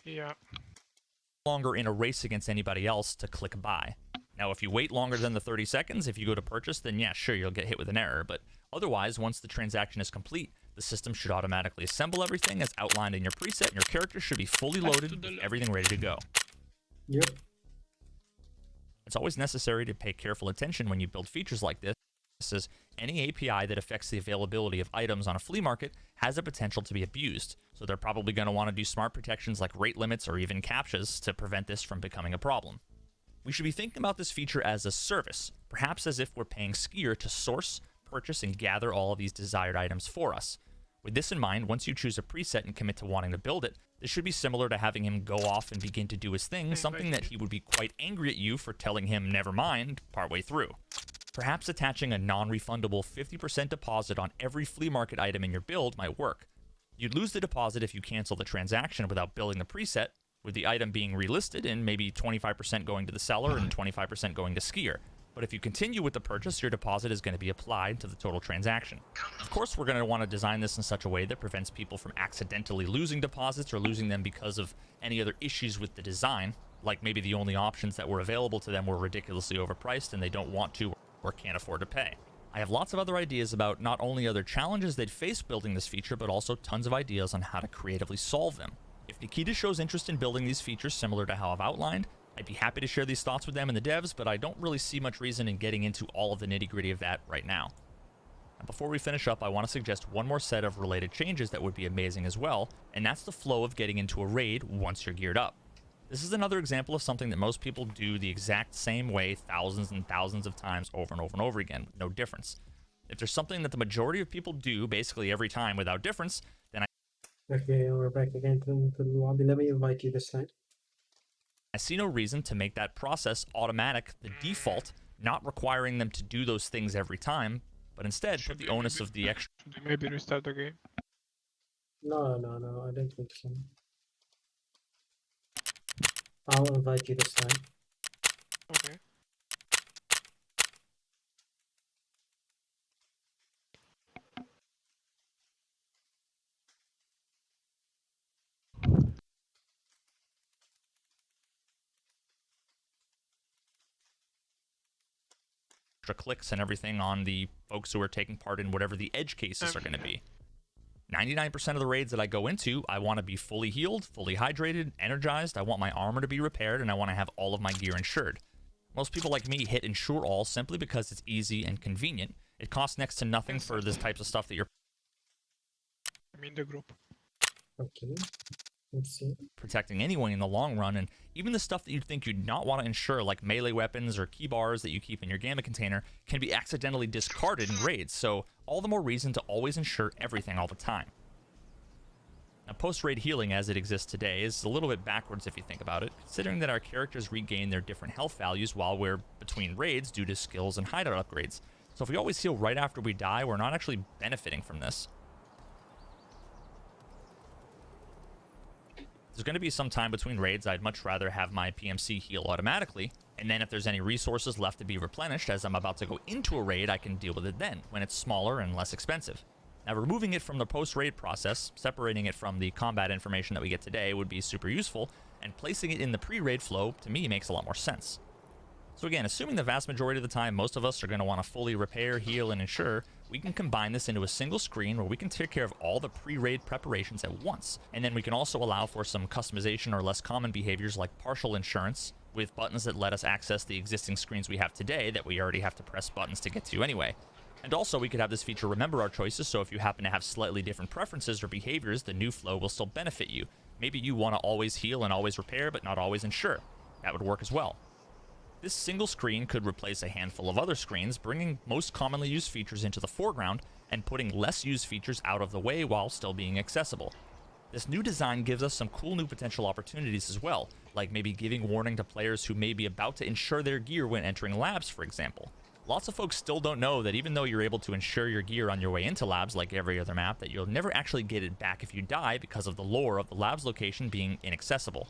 Yeah. longer in a race against anybody else to click buy. Now, if you wait longer than the 30 seconds, if you go to purchase, then yeah, sure, you'll get hit with an error. But otherwise, once the transaction is complete, The system should automatically assemble everything as outlined in your preset, and your character should be fully loaded with everything ready to go. Yep. It's always necessary to pay careful attention when you build features like this, as any API that affects the availability of items on a flea market has the potential to be abused, so they're probably going to want to do smart protections like rate limits or even CAPTCHAs to prevent this from becoming a problem. We should be thinking about this feature as a service, perhaps as if we're paying Skier to source, purchase, and gather all of these desired items for us. With this in mind, once you choose a preset and commit to wanting to build it, this should be similar to having him go off and begin to do his thing, something that he would be quite angry at you for telling him never mind partway through. Perhaps attaching a non-refundable 50% deposit on every flea market item in your build might work. You'd lose the deposit if you cancel the transaction without building the preset, with the item being relisted and maybe 25% going to the seller and 25% going to Skier. But if you continue with the purchase, your deposit is going to be applied to the total transaction. Of course, we're going to want to design this in such a way that prevents people from accidentally losing deposits or losing them because of any other issues with the design, like maybe the only options that were available to them were ridiculously overpriced and they don't want to or can't afford to pay. I have lots of other ideas about not only other challenges they'd face building this feature, but also tons of ideas on how to creatively solve them. If Nikita shows interest in building these features similar to how I've outlined, I'd be happy to share these thoughts with them and the devs, but I don't really see much reason in getting into all of the nitty-gritty of that right now. Now, before we finish up, I want to suggest one more set of related changes that would be amazing as well, and that's the flow of getting into a raid once you're geared up. This is another example of something that most people do the exact same way thousands and thousands of times over and over and over again, with no difference. If there's something that the majority of people do basically every time without difference, then Okay, we're back again to the lobby. Let me invite you this time. I see no reason to make that process automatic, the default, not requiring them to do those things every time, but instead put the onus of the extra. Should we maybe restart the game? No, I don't think so. I'll invite you this time. Okay. Clicks and everything on the folks who are taking part in whatever the edge cases are going to be. 99% of the raids that I go into, I want to be fully healed, fully hydrated, energized, I want my armor to be repaired, and I want to have all of my gear insured. Most people like me hit insure all simply because it's easy and convenient. It costs next to nothing for this types of stuff that you're I'm in the group. Okay. Let's see. protecting anyway in the long run, and even the stuff that you'd think you'd not want to insure, like melee weapons or key bars that you keep in your gamma container, can be accidentally discarded in raids, so all the more reason to always insure everything all the time. Now, post-raid healing as it exists today is a little bit backwards if you think about it, considering that our characters regain their different health values while we're between raids due to skills and hideout upgrades. So if we always heal right after we die, we're not actually benefiting from this. There's going to be some time between raids. I'd much rather have my PMC heal automatically, and then if there's any resources left to be replenished as I'm about to go into a raid, I can deal with it then, when it's smaller and less expensive. Now, removing it from the post-raid process, separating it from the combat information that we get today would be super useful, and placing it in the pre-raid flow, to me, makes a lot more sense. So again, assuming the vast majority of the time most of us are going to want to fully repair, heal, and insure, we can combine this into a single screen where we can take care of all the pre-raid preparations at once. And then we can also allow for some customization or less common behaviors like partial insurance, with buttons that let us access the existing screens we have today that we already have to press buttons to get to anyway. And also we could have this feature remember our choices, so if you happen to have slightly different preferences or behaviors, the new flow will still benefit you. Maybe you want to always heal and always repair, but not always insure. That would work as well. This single screen could replace a handful of other screens, bringing most commonly used features into the foreground and putting less used features out of the way while still being accessible. This new design gives us some cool new potential opportunities as well, like maybe giving warning to players who may be about to insure their gear when entering labs, for example. Lots of folks still don't know that even though you're able to insure your gear on your way into labs like every other map, that you'll never actually get it back if you die because of the lore of the labs location being inaccessible.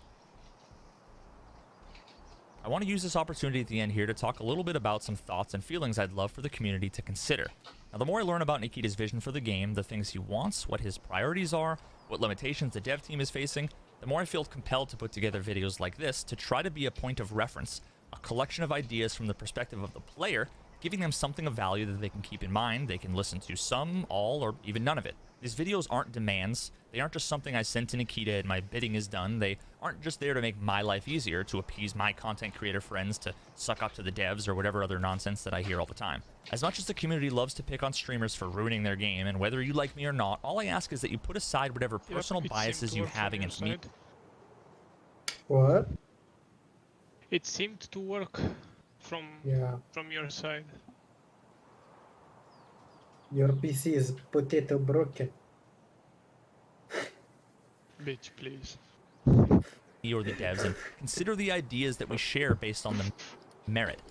I want to use this opportunity at the end here to talk a little bit about some thoughts and feelings I'd love for the community to consider. Now, the more I learn about Nikita's vision for the game, the things he wants, what his priorities are, what limitations the dev team is facing, the more I feel compelled to put together videos like this to try to be a point of reference, a collection of ideas from the perspective of the player giving them something of value that they can keep in mind. They can listen to some, all, or even none of it. These videos aren't demands. They aren't just something I send to Nikita and my bidding is done. They aren't just there to make my life easier, to appease my content creator friends, to suck up to the devs, or whatever other nonsense that I hear all the time. As much as the community loves to pick on streamers for ruining their game, and whether you like me or not, all I ask is that you put aside whatever personal biases you have against me. What? It seemed to work from Yeah. your side. Your PC is potato broken. Bitch, please. Or the devs, and consider the ideas that we share based on the merit.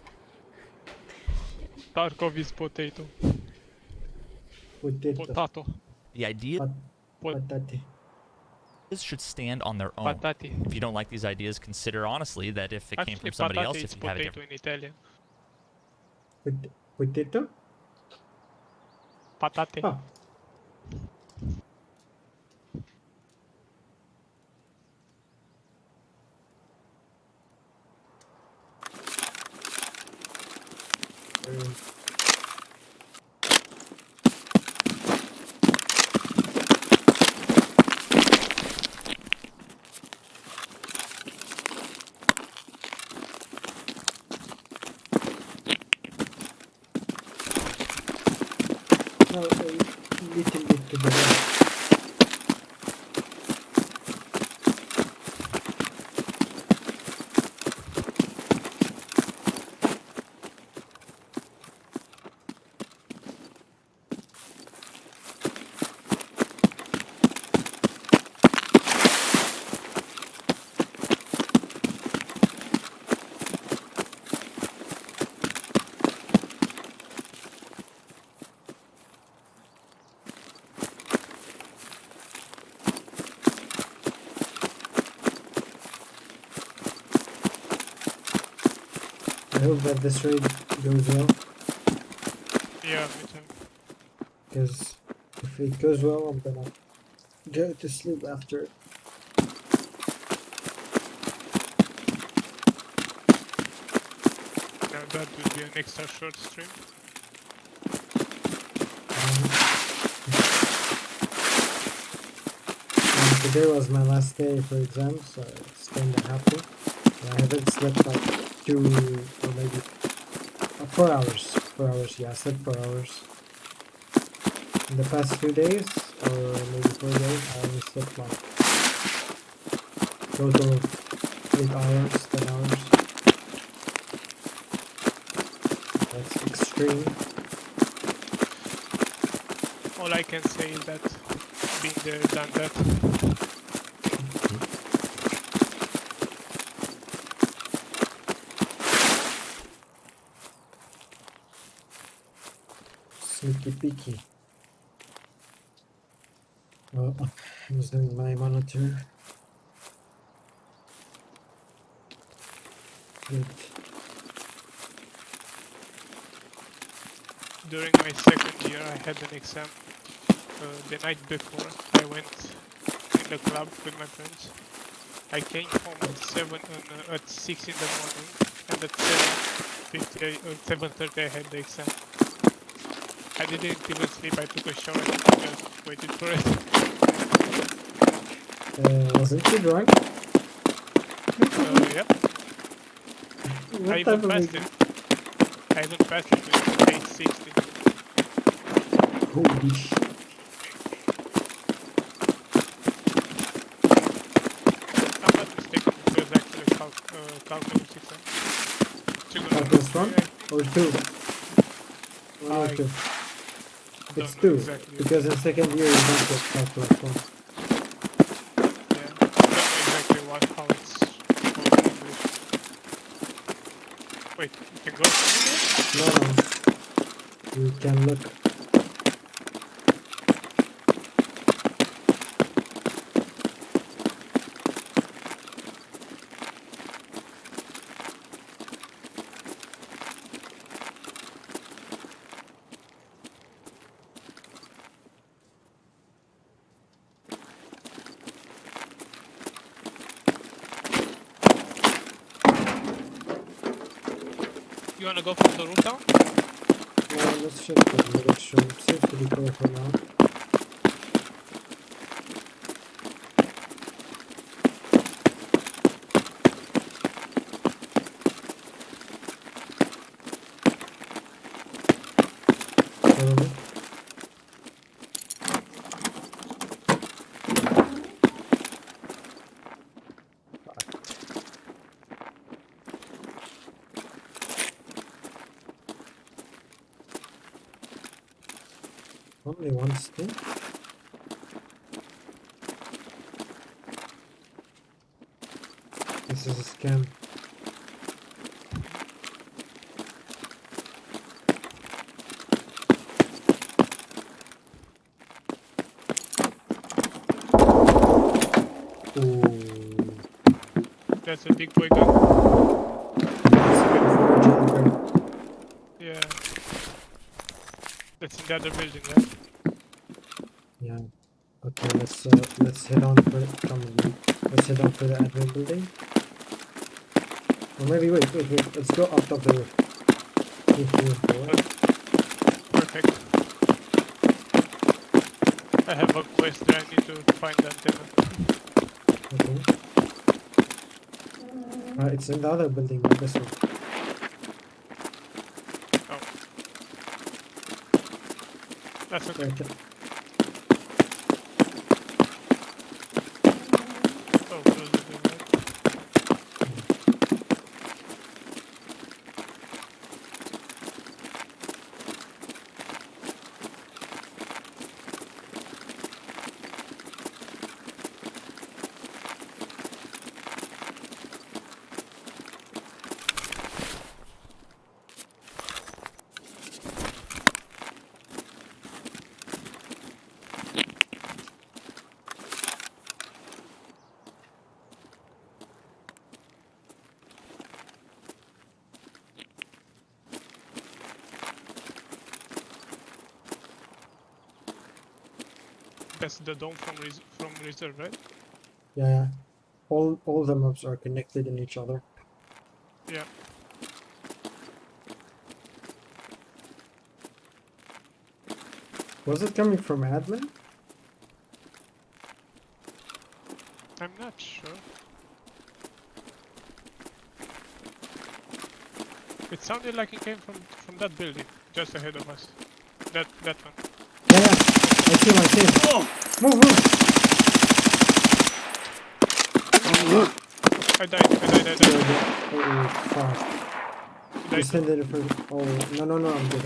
Tarkov is potato. Potato. Potato. The idea Patati. should stand on their own. Patati. If you don't like these ideas, consider honestly that if it came Actually, from somebody patate else, is if you have a potato different... in Italian. Potato? Patate. Oh. No, a little bit to the left. I hope that this raid goes well, Yeah, me too. because if it goes well, I'm gonna go to sleep after it. Now that would be an extra short stream. And today was my last day for exams, so it's kinda happy. I haven't slept like 2 or maybe 4 hours. 4 hours, yeah, I slept 4 hours. In the past 2 days, or maybe 4 days, I only slept like total of 8 hours, 10 hours. That's extreme. All I can say is that been there, done that. Sneaky peeky. Oh, I was doing my monitor. Good. During my second year, I had an exam. The night before, I went in the club with my friends. I came home at 6 in the morning, and at 7:30 I had the exam. I didn't even sleep. I took a shower and just waited for it. Wasn't you drunk? Yeah. What I type even of passed it. I even passed it with 860. Holy shit. I'm not mistaken, it was actually calculus exam. Calculus 1 or 2? 1 or I 2? don't It's know 2, exactly. because in second year you don't get calculus 1. Yeah, I don't know exactly how it's called in English. Wait, you can go through No, no. You can look. You wanna go from the roof down? Let's check the direction. Seems to be clear for now. Follow me. Only one stick? This is a scam. Ooh. That's a big boy gun. Scam for jailbreak. Yeah. That's in the other building, right? Yeah. Okay, let's head on for come with me. Let's head on for the admin building. Or maybe wait. Let's go up top the roof. 2, 3, and 4. Perfect. I have a quest there. I need to find the antenna. Okay. It's in the other building, not this one. Oh. That's okay. Okay. Oh, close the door, right? That's the dome from reserve, right? Yeah. All the mobs are connected in each other. Yeah. Was it coming from admin? I'm not sure. It sounded like it came from that building, just ahead of us. That one. Yeah. I see him. Move. I died. Oh, fuck. I Just died. send it for. Oh, no, I'm good.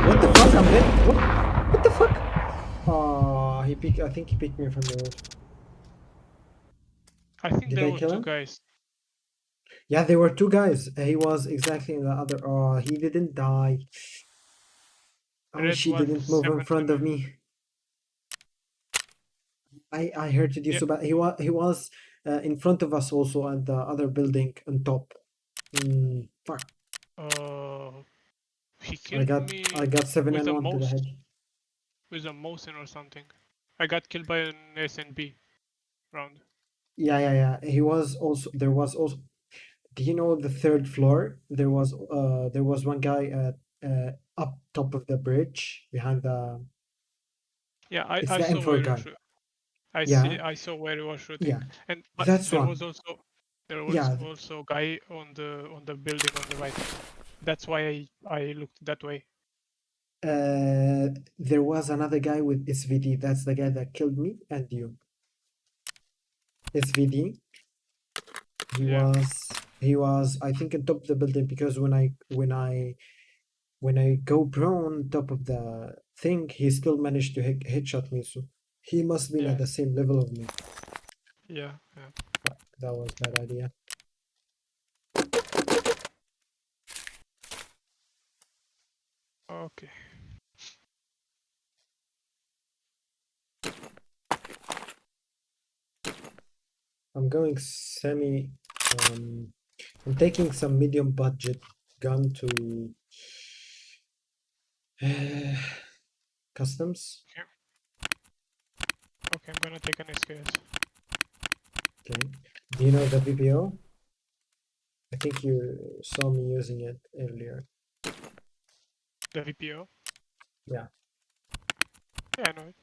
What the fuck? I'm dead. What the fuck? Oh, I think he picked me from the roof. I think Did there I were kill two him? guys. Yeah, there were 2 guys. He was exactly in the other. Oh, he didn't die. I Red wish he was didn't move in 7 to front of 9. me. I hurted you Yeah. so bad. He was in front of us also at the other building on top. Fuck. He I killed got me I got 7 with and a 1 to the head. Mosin or something. I got killed by an SNB round. Yeah. There was also. Do you know the third floor? There was one guy at up top of the bridge behind the. Yeah, It's I the saw M4 where you guy. shoot. Yeah, I saw where you were shooting, yeah. and but That's one. there was Yeah. also guy on the building on the right. That's why I looked that way. There was another guy with SVD. That's the guy that killed me and you. SVD. Yeah. He was I think on top of the building because when I go prone top of the thing, he still managed to headshot me. So he must be at Yeah. the same level of me. Yeah. Fuck, that was bad idea. Okay. I'm going semi. I'm taking some medium budget gun to customs. Okay, I'm gonna take an SKS. Okay. Do you know the VPO? I think you saw me using it earlier. The VPO? Yeah. Yeah, I know it.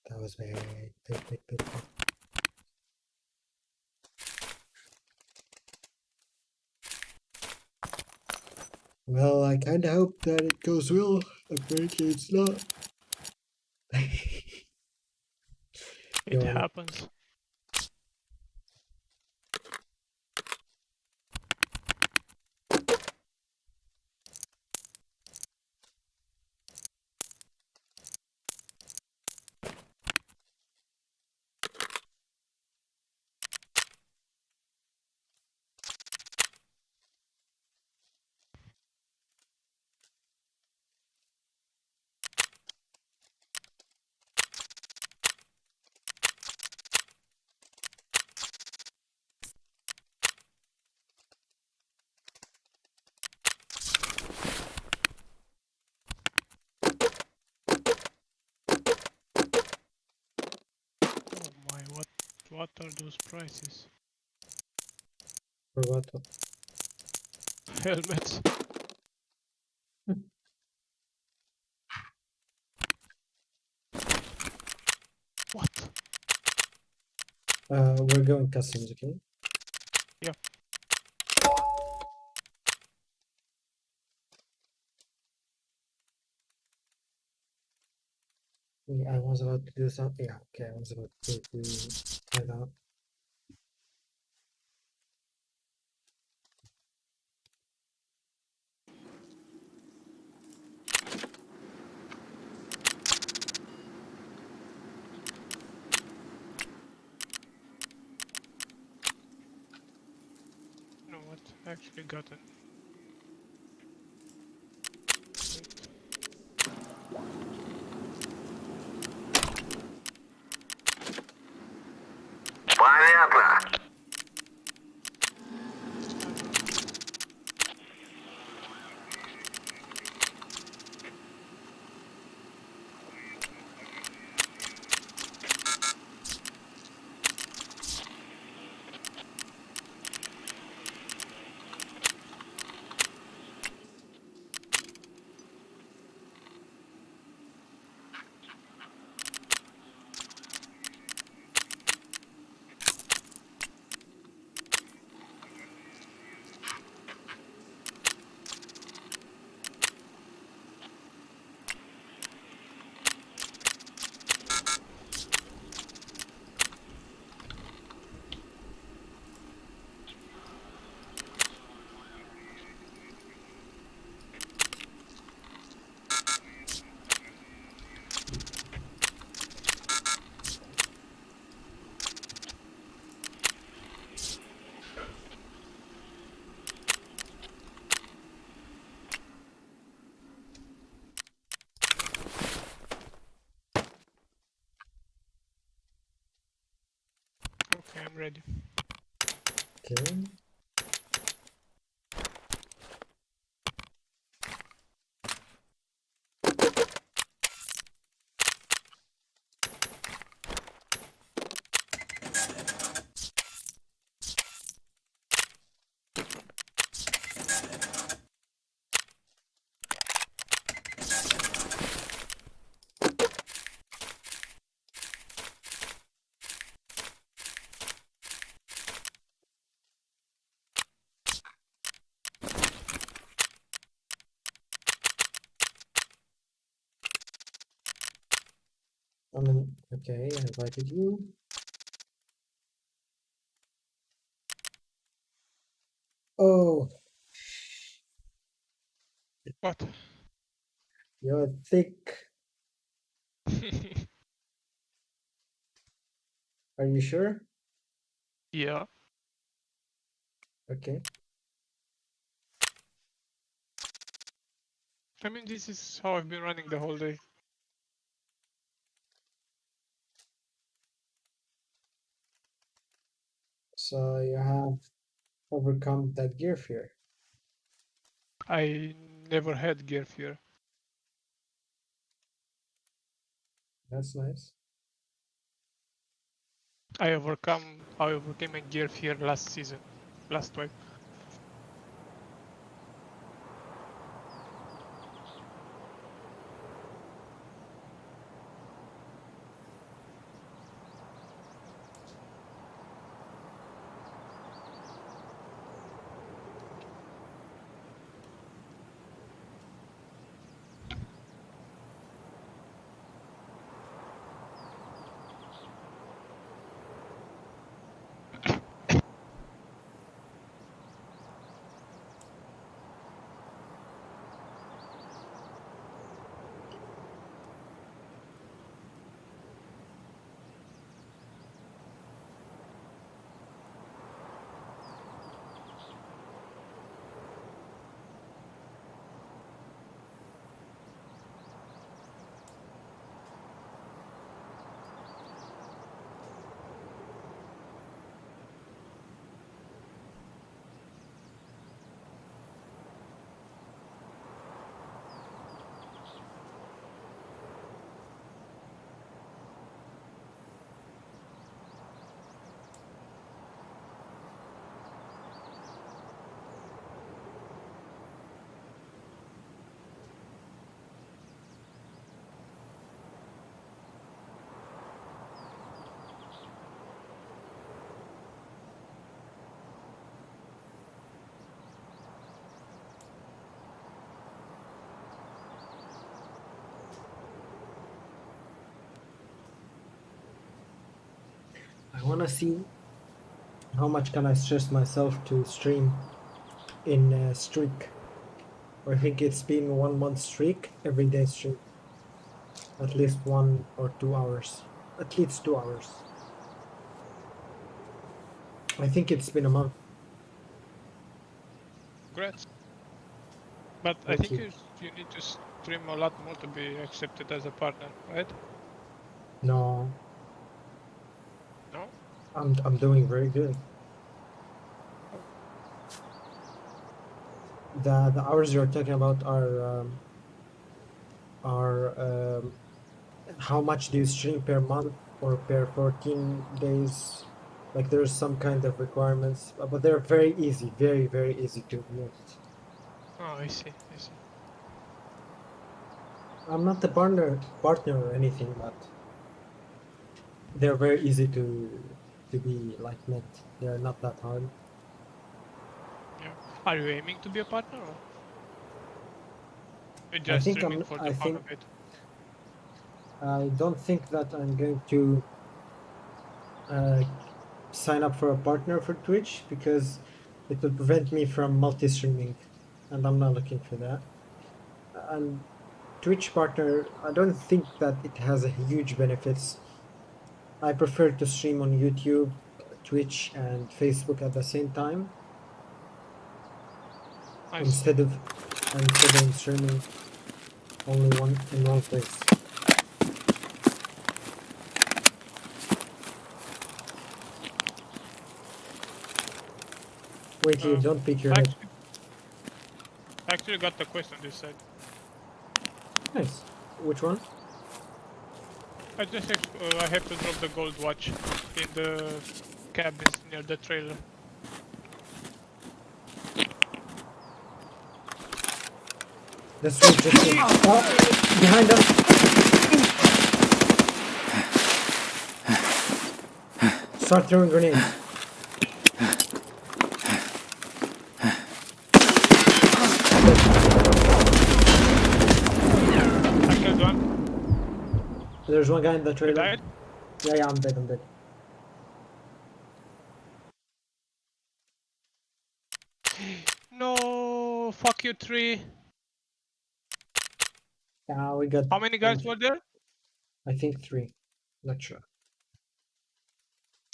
That was big, big. Well, I kind of hope that it goes well. Apparently, it's not. It You wanna? happens. Oh my, what are those prices? For what? Helmets. What? We're going customs, okay? Yeah. Yeah, I was about to do something. Yeah, okay, I was about to head out. You know what? I actually got it. Okay, I'm ready. Okay. Okay, I invited you. Oh, What? you're thick. Are you sure? Yeah. Okay. I mean, this is how I've been running the whole day. So you have overcome that gear fear. I never had gear fear. That's nice. I overcame a gear fear last season, last wipe. I want to see how much can I stress myself to stream in a streak. I think it's been 1 month streak, every day stream. At least 1 or 2 hours. At least 2 hours. I think it's been a month. Congrats. But I Thank think you. you need to stream a lot more to be accepted as a partner, right? No, No? I'm doing very good. The hours you're talking about are how much do you stream per month or per 14 days? Like there's some kind of requirements, but they're very easy, very easy to meet. Oh, I see. I'm not the partner or anything, but they're very easy to be like met. They're not that hard. Yeah. Are you aiming to be a partner or you're I just think streaming I'm. for I the fun think of it? I don't think that I'm going to uh, sign up for a partner for Twitch because it will prevent me from multi-streaming, and I'm not looking for that. And Twitch partner, I don't think that it has a huge benefits. I prefer to stream on YouTube, Twitch, and Facebook at the same time I see. instead of streaming only one in one place. Wait here, don't pick your head. Actually got the quest on this side. Nice. Which one? I just I have to drop the gold watch in the cabins near the trailer. This was just behind us. Start throwing grenades. I killed one. There's one guy in the You trailer. died? Yeah, I'm dead. fuck you, 3. Yeah, we got. How many guys were there? I think 3. Not sure.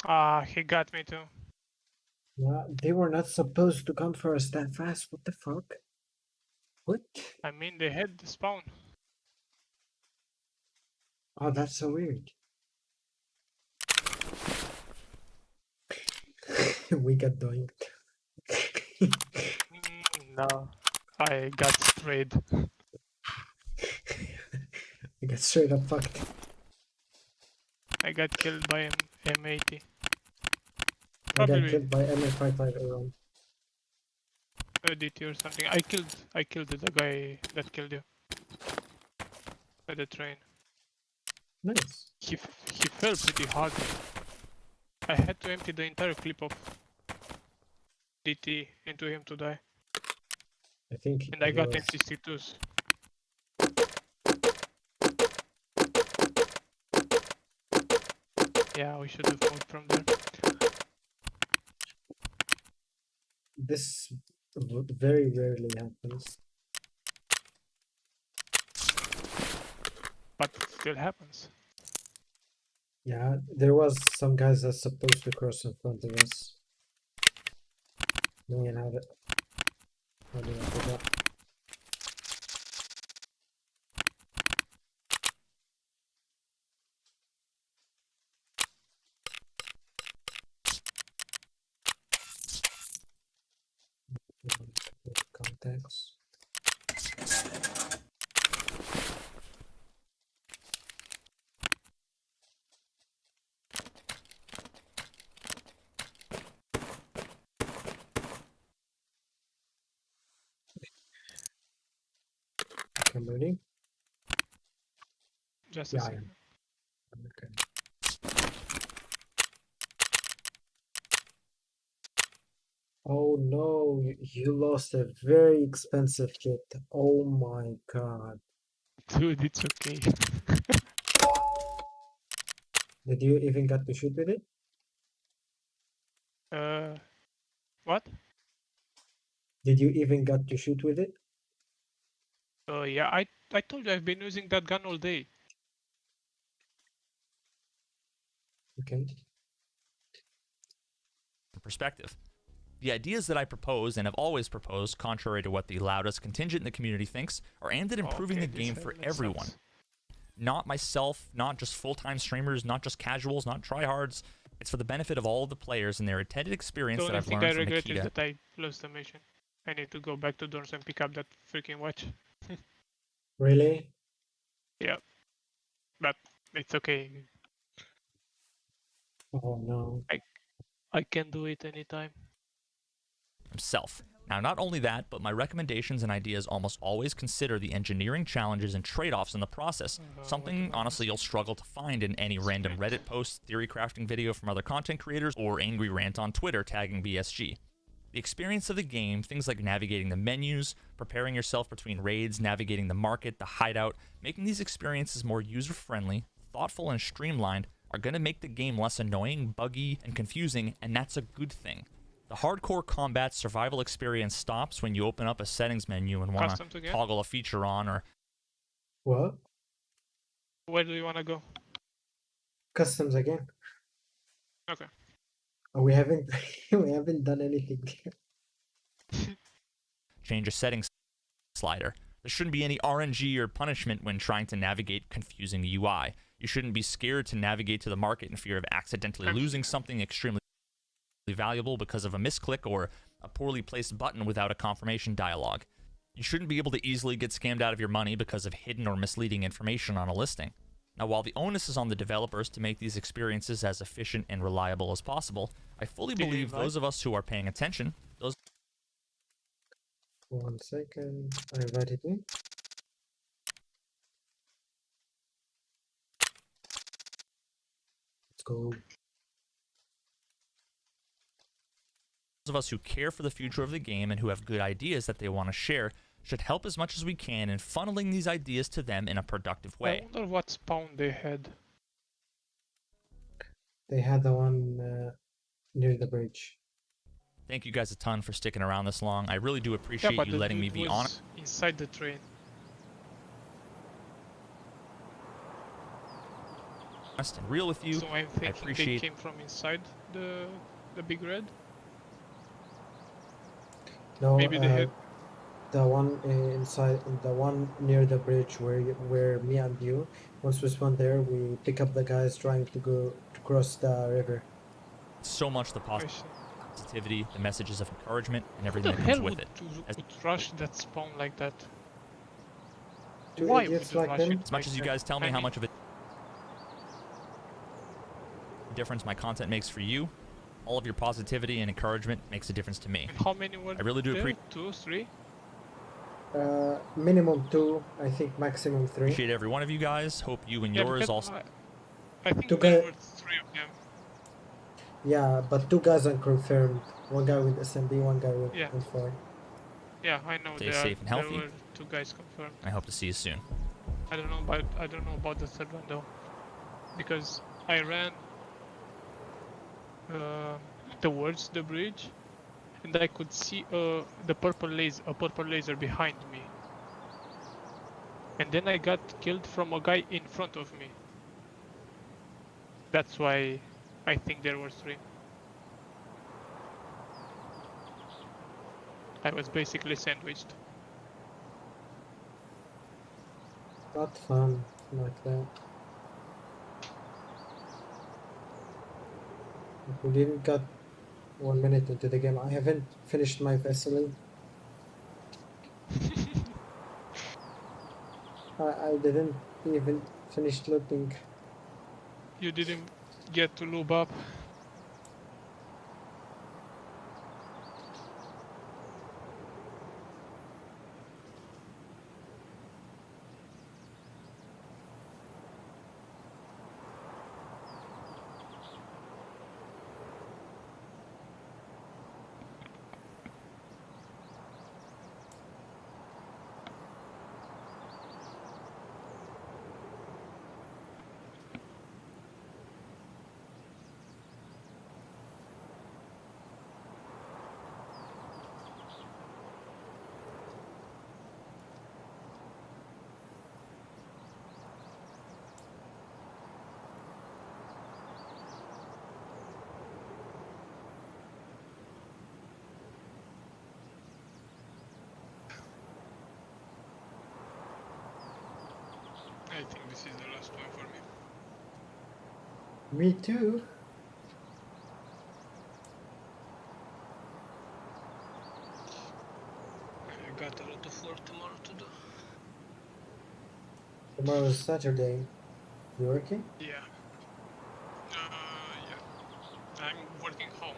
Ah, he got me too. Yeah, they were not supposed to come for us that fast. What the fuck? What? I mean, they had the spawn. Oh, that's so weird. We got doinked. No, I got sprayed. We got straight up fucked. I got killed by an M80. I got Probably killed by MA551. DT or something. I killed the guy that killed you. By the train. Nice. He fell pretty hard. I had to empty the entire clip of DT into him to die. I think. And I got was- M62s. Yeah, we should have moved from there. This very rarely happens. But it still happens. Yeah, there was some guys that's supposed to cross in front of us. Man, how did I forget? Contacts. I'm ready. Just a Yeah, I second. am. Okay. Oh no, you lost a very expensive kit. Oh my god. Dude, it's okay. Did you even get to shoot with it? What? Did you even get to shoot with it? Yeah, I told you I've been using that gun all day. Okay. Perspective. The ideas that I propose and have always proposed, contrary to what the loudest contingent in the community thinks, are aimed at improving Okay, the this game for helmet everyone. sucks. Not myself, not just full-time streamers, not just casuals, not tryhards. It's for the benefit of all of the players and their intended experience The that only I've thing I learned from regret is Nikita. that I lost the mission. I need to go back to dorms and pick up that freaking watch. Really? Yeah. But it's okay. Oh no. I can do it anytime. Himself. Now, not only that, but my recommendations and ideas almost always consider the engineering challenges and trade-offs in the process, something, honestly, you'll struggle to find in any random Reddit post, theory crafting video from other content creators, or angry rant on Twitter tagging BSG. The experience of the game, things like navigating the menus, preparing yourself between raids, navigating the market, the hideout, making these experiences more user-friendly, thoughtful, and streamlined, are going to make the game less annoying, buggy, and confusing, and that's a good thing. The hardcore combat survival experience stops when you open up a settings menu and want Customs to again? toggle a feature on, or What? Where do you wanna go? Customs again? Okay. Oh, we haven't we haven't done anything. change a settings slider. There shouldn't be any RNG or punishment when trying to navigate confusing UI. You shouldn't be scared to navigate to the market in fear of accidentally losing something extremely valuable because of a misclick or a poorly placed button without a confirmation dialog. You shouldn't be able to easily get scammed out of your money because of hidden or misleading information on a listing. Now, while the onus is on the developers to make these experiences as efficient and reliable as possible, I fully Did you believe invite? those of us who are paying attention, those 1 second. I invited you. Let's go. of us who care for the future of the game and who have good ideas that they want to share should help as much as we can in funneling these ideas to them in a productive I way. wonder what spawn they had. They had the one near the bridge. Thank you guys a ton for sticking around this long. I really do Yeah, appreciate but you the letting me dude be was honest inside the train. and real with you. So I'm thinking they appreciate- came from inside the big red. No, Maybe they had. the one inside, the one near the bridge where me and you, once we spawn there, we pick up the guys trying to go to cross the river. So much the I see. positivity, the messages of encouragement, and Who everything the that comes hell with would, it. would rush that spawn like that? Two Why idiots would you like rush them. it As much like as you that? guys tell me I how mean, much of a difference my content makes for you, all of your positivity and encouragement makes a difference to me. how many were I really do there? 2, 3? Minimum 2, I think maximum 3. Appreciate every one of you guys. Hope you and Yeah, yours because also. I think Two there guy- were 3 of them. Yeah, but 2 guys unconfirmed. One guy with SMB, one guy with Yeah. M4. Yeah, I know Stay there, safe and there healthy. were 2 guys confirmed. I hope to see you soon. I don't know about the third one though, because I ran towards the bridge, and I could see a purple laser behind me, and then I got killed from a guy in front of me. That's why I think there were 3. I was basically sandwiched. Not fun like that. We didn't got 1 minute into the game. I haven't finished my vessel. I didn't even finish looting. You didn't get to lube up. I think this is the last one for me. Me too. I got a lot of work tomorrow to do. Tomorrow is Saturday. You working? Yeah. Yeah. I'm working home.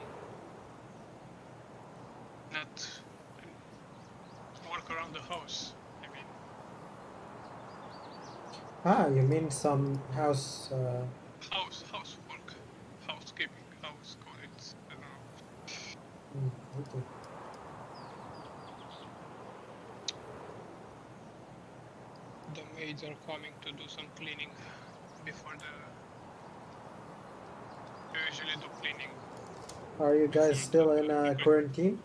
Not work around the house. I mean, Ah, you mean some house? housework, housekeeping, house call it. I don't know. Okay. The maids are coming to do some cleaning before the. They usually do cleaning. Are you guys still in quarantine?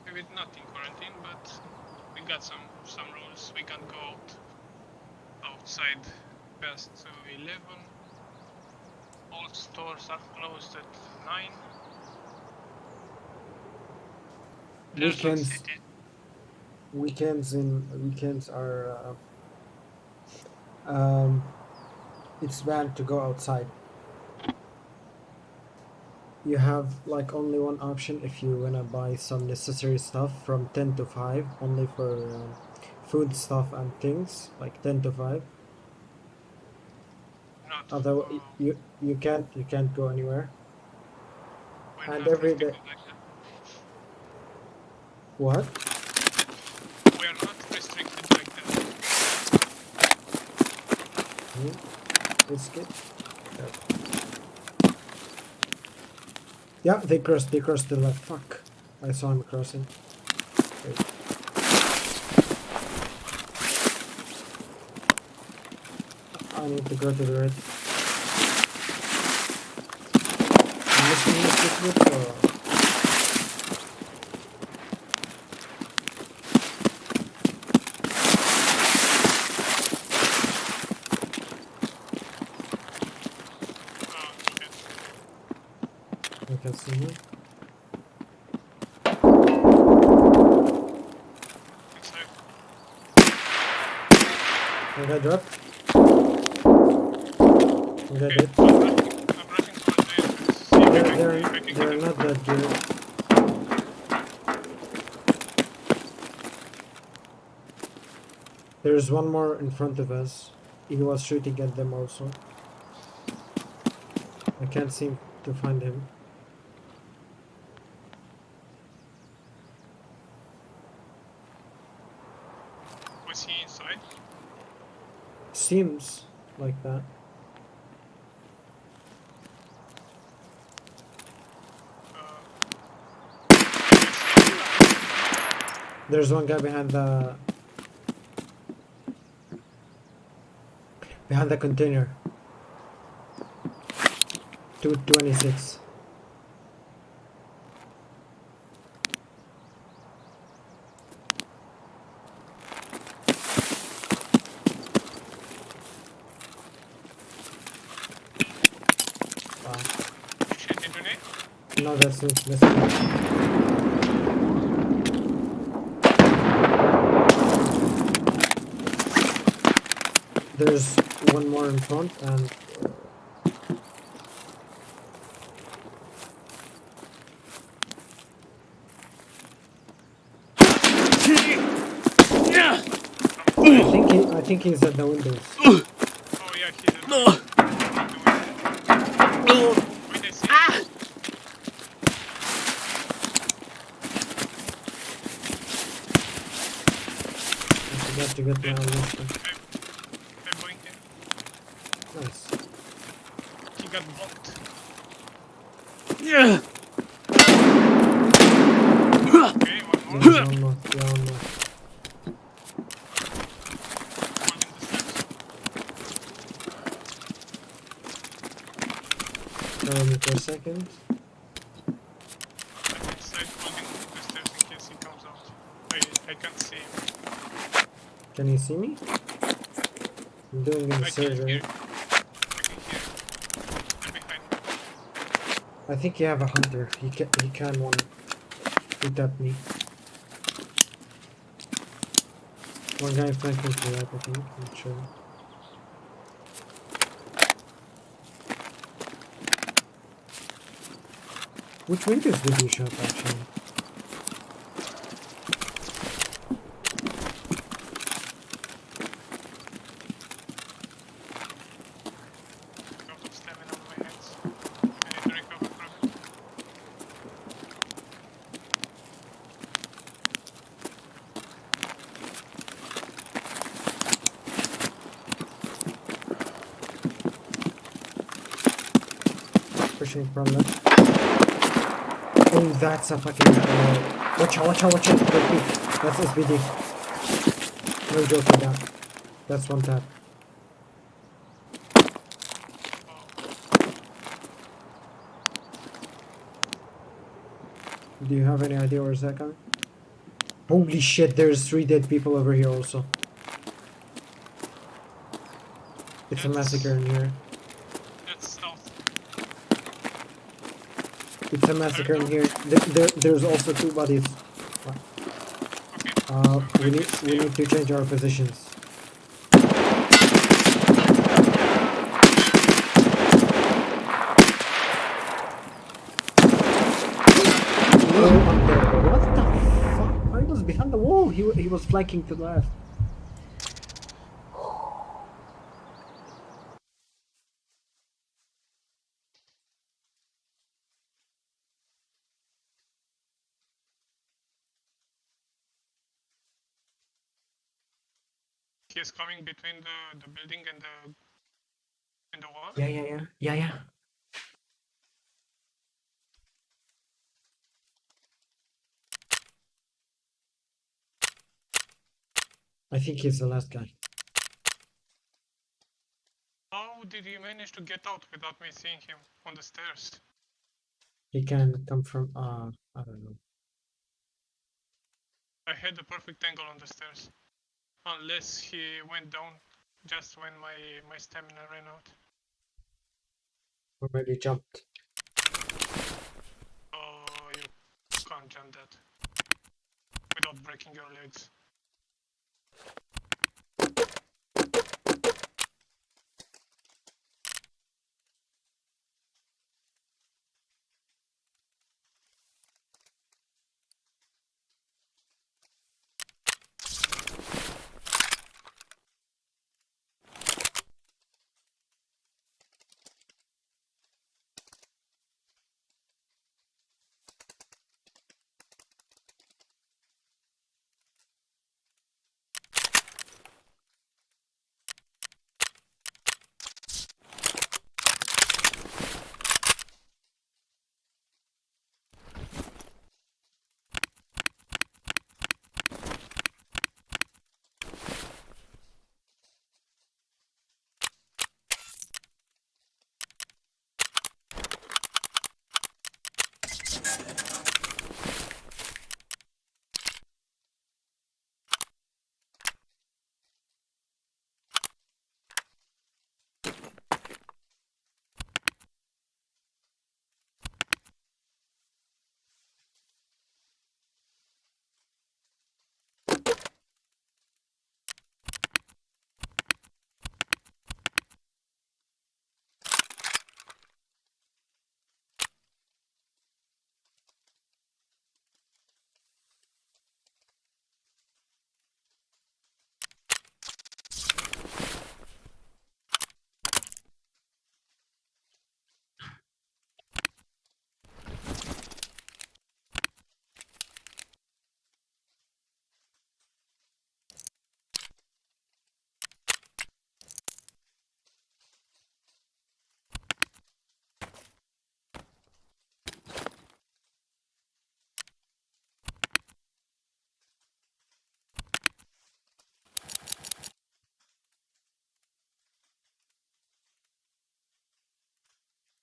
Maybe not in quarantine, but we got some rules. We can't go outside past 11. All stores are closed at 9. There's some Weekends. city. Weekends are. It's banned to go outside. You have like only one option if you wanna buy some necessary stuff from 10 to 5, only for food stuff and things like 10 to 5. Not Otherwise, you can't go anywhere. we're and not every restricted day- like that. What? We are not restricted like that. It's good. Yeah, they crossed the left. Fuck. I saw him crossing. Wait. I need to go to the right. secret or? Shit. I can see him. Inside. One guy dropped. One guy Okay, dead. I'm rushing towards the entrance. See if I can, They're if I can they're get him. not that good. There's one more in front of us. He was shooting at them also. I can't seem to find him. Was he inside? Seems like that. There's one guy behind the container. 226. Wow. Shit, did you need? No, that's it. That's it. There's one more in front and I think he's at the windows. Oh yeah, he's in the Wait, I see him. I forgot to get my ammunition. I blinked him. Nice. He got bonked. Okay, one more. There's one more. Yeah, one more. Holding the steps. Cover me for a second. I'm inside holding the steps in case he comes out. I can't see him. Can you see me? I'm doing I the can surgery. hear. I can hear. They're behind me. I think you have a hunter. He can one hit at me. One guy flanking to that, I think. I'm sure. Which windows did you shot actually? Out of stamina on my hands. I need to recover from it. Pushing from left. Oh, that's a fucking. Watch out, watch out, watch out. Good peek. That's SBD. No joke with that. That's one tap. Do you have any idea where's that coming? Holy shit, there's 3 dead people over here also. It's a massacre in here. That's south. It's a massacre in here. There's also 2 bodies. Okay. We need to change our positions. Oh, I'm dead. What the fuck? I was behind the wall. He was flanking to the left. He's coming between the building and the wall. Yeah. I think he's the last guy. How did he manage to get out without me seeing him on the stairs? He can come from I don't know. I had a perfect angle on the stairs. Unless he went down just when my stamina ran out. Or maybe jumped. Oh, you can't jump that without breaking your legs.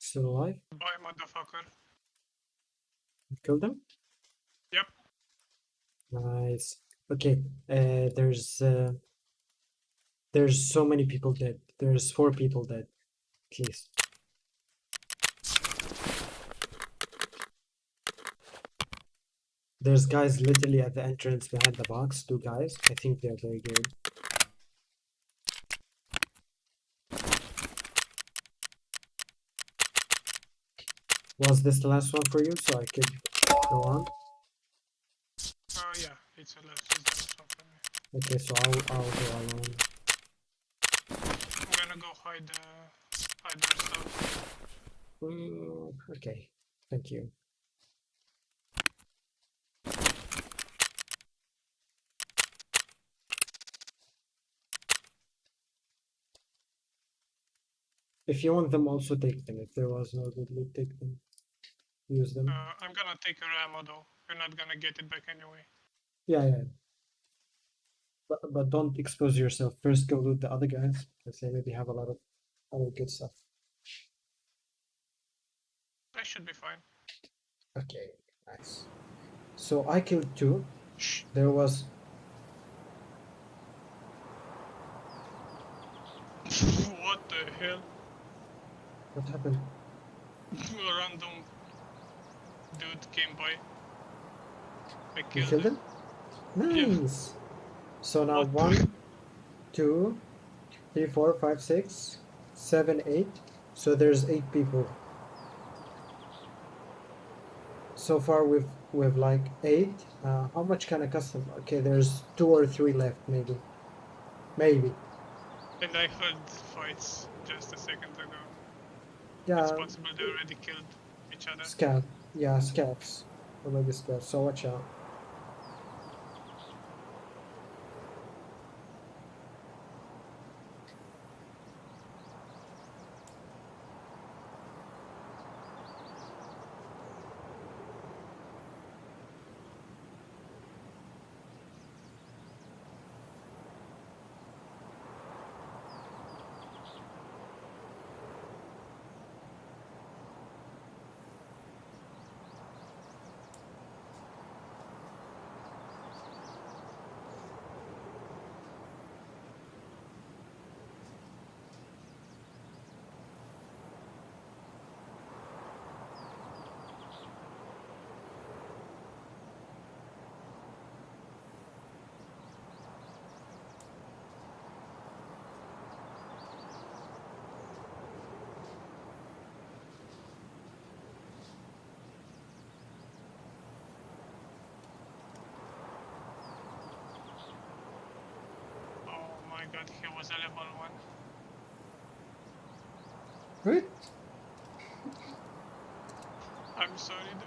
Still alive? Bye, motherfucker. Killed him? Yep. Nice. Okay. There's so many people dead. There's 4 people dead, at least. There's guys literally at the entrance behind the box. 2 guys. I think they're very good. Was this the last one for you, so I could go on? Yeah, it's the last one for me. Okay, so I'll go alone. I'm gonna go hide their stuff. Okay, thank you. If you want them, also take them. If there was no good loot, take them. Use them. I'm gonna take your ammo though. You're not gonna get it back anyway. Yeah. But don't expose yourself. First go loot the other guys, because they maybe have a lot of other good stuff. I should be fine. Okay, nice. So I killed 2. Shh. There was... What the hell? What happened? A random dude came by. I You killed killed him. him? Nice! So now What the- 1, 2, 3, 4, 5, 6, 7, 8. So there's 8 people. So far we've like 8. How much can I custom? Okay, there's 2 or 3 left, maybe. And I heard fights just a second ago. Yeah, It's possible they already killed each other. scout. Yeah, scouts. Or maybe scouts. So watch out. forgot he was a level 1. Good. I'm sorry though.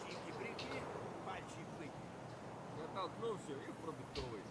Чики-брики, пальчик-плыки. Я толкнулся и в продуктовый.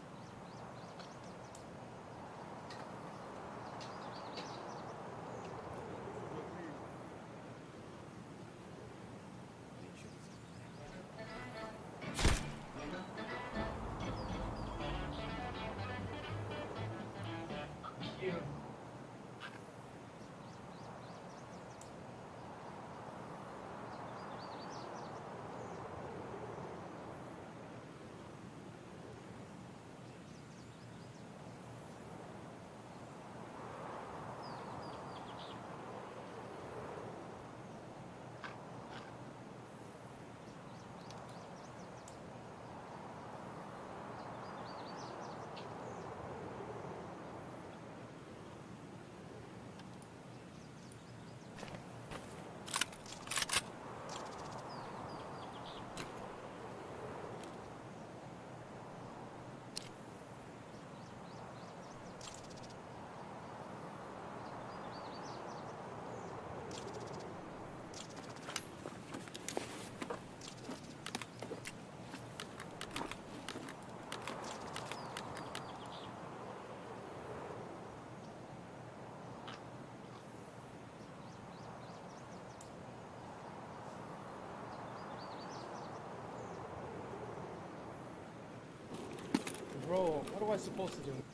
Bro, what am I supposed to do? It's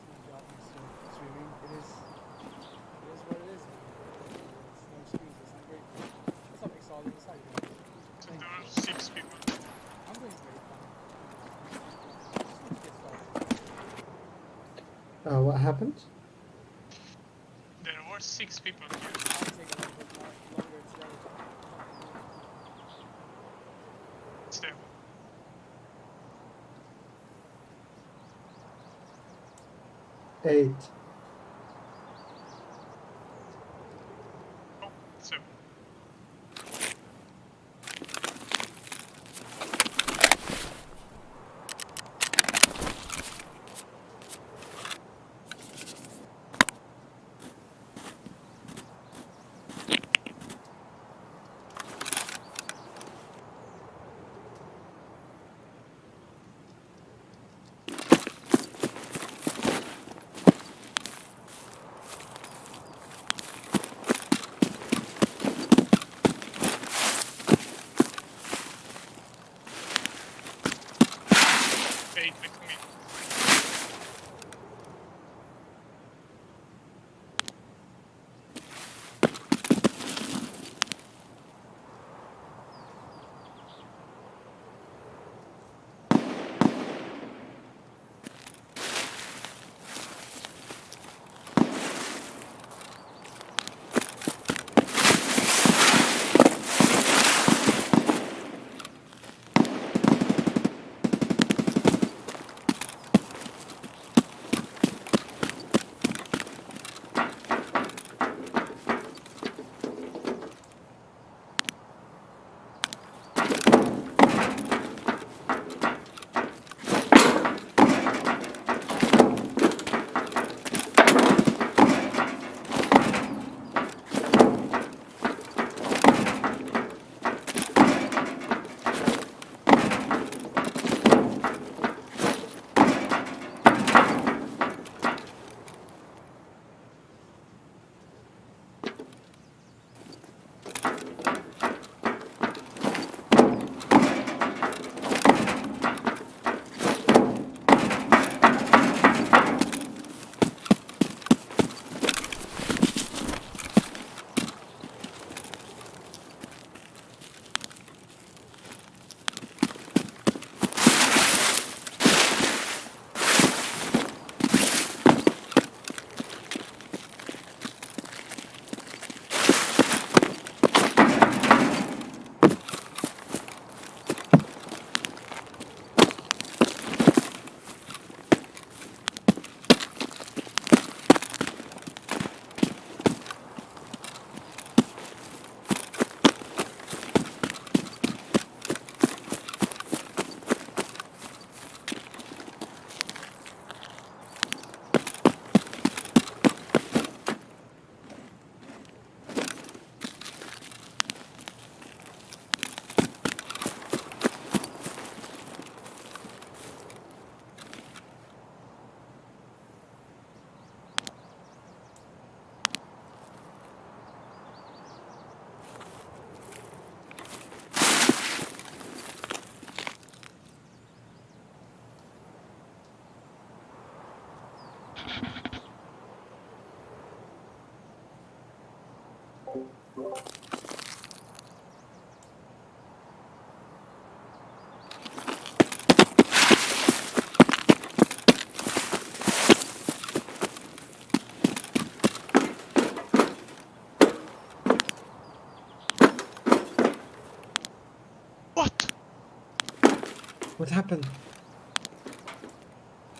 my job, Mr. Swimming. It is what it is, man. It's no excuses. I'm grateful. What's up, Exalted? What's up, man? Thank There you. are 6 people. I'm doing great, man. Just need to get started. What happened? There were 6 people here. I'll take a little bit more longer to get it. Step. 8. Oh, 7. What? What happened?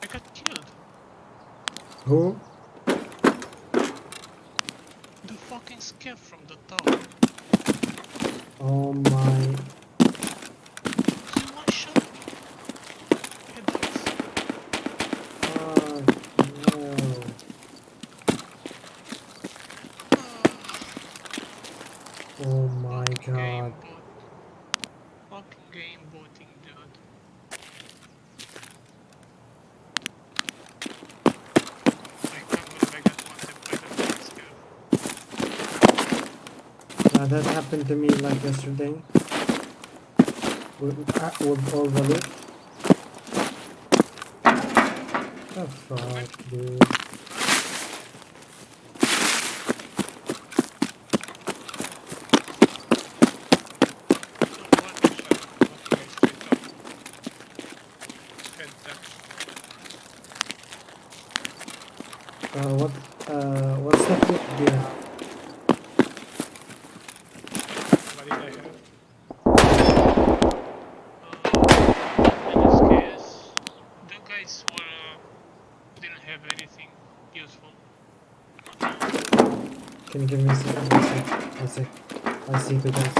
I got killed. Who? The fucking scav from the tower. Oh my. He one-shot me. Headlights. No. Oh my Fucking god. game bot. Fucking game botting, dude. I can't believe I got one tap by the fucking scav. Yeah, that happened to me like yesterday. With Overlook. The fuck, dude. No, one shot. Fucking guy straight up. Head tap. What stuff do you have? What did I have? In this case, the guys were didn't have anything useful. Can you give me a second? One sec. I see the guys.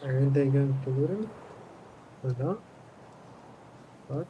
Aren't they going to loot him? Or not? What?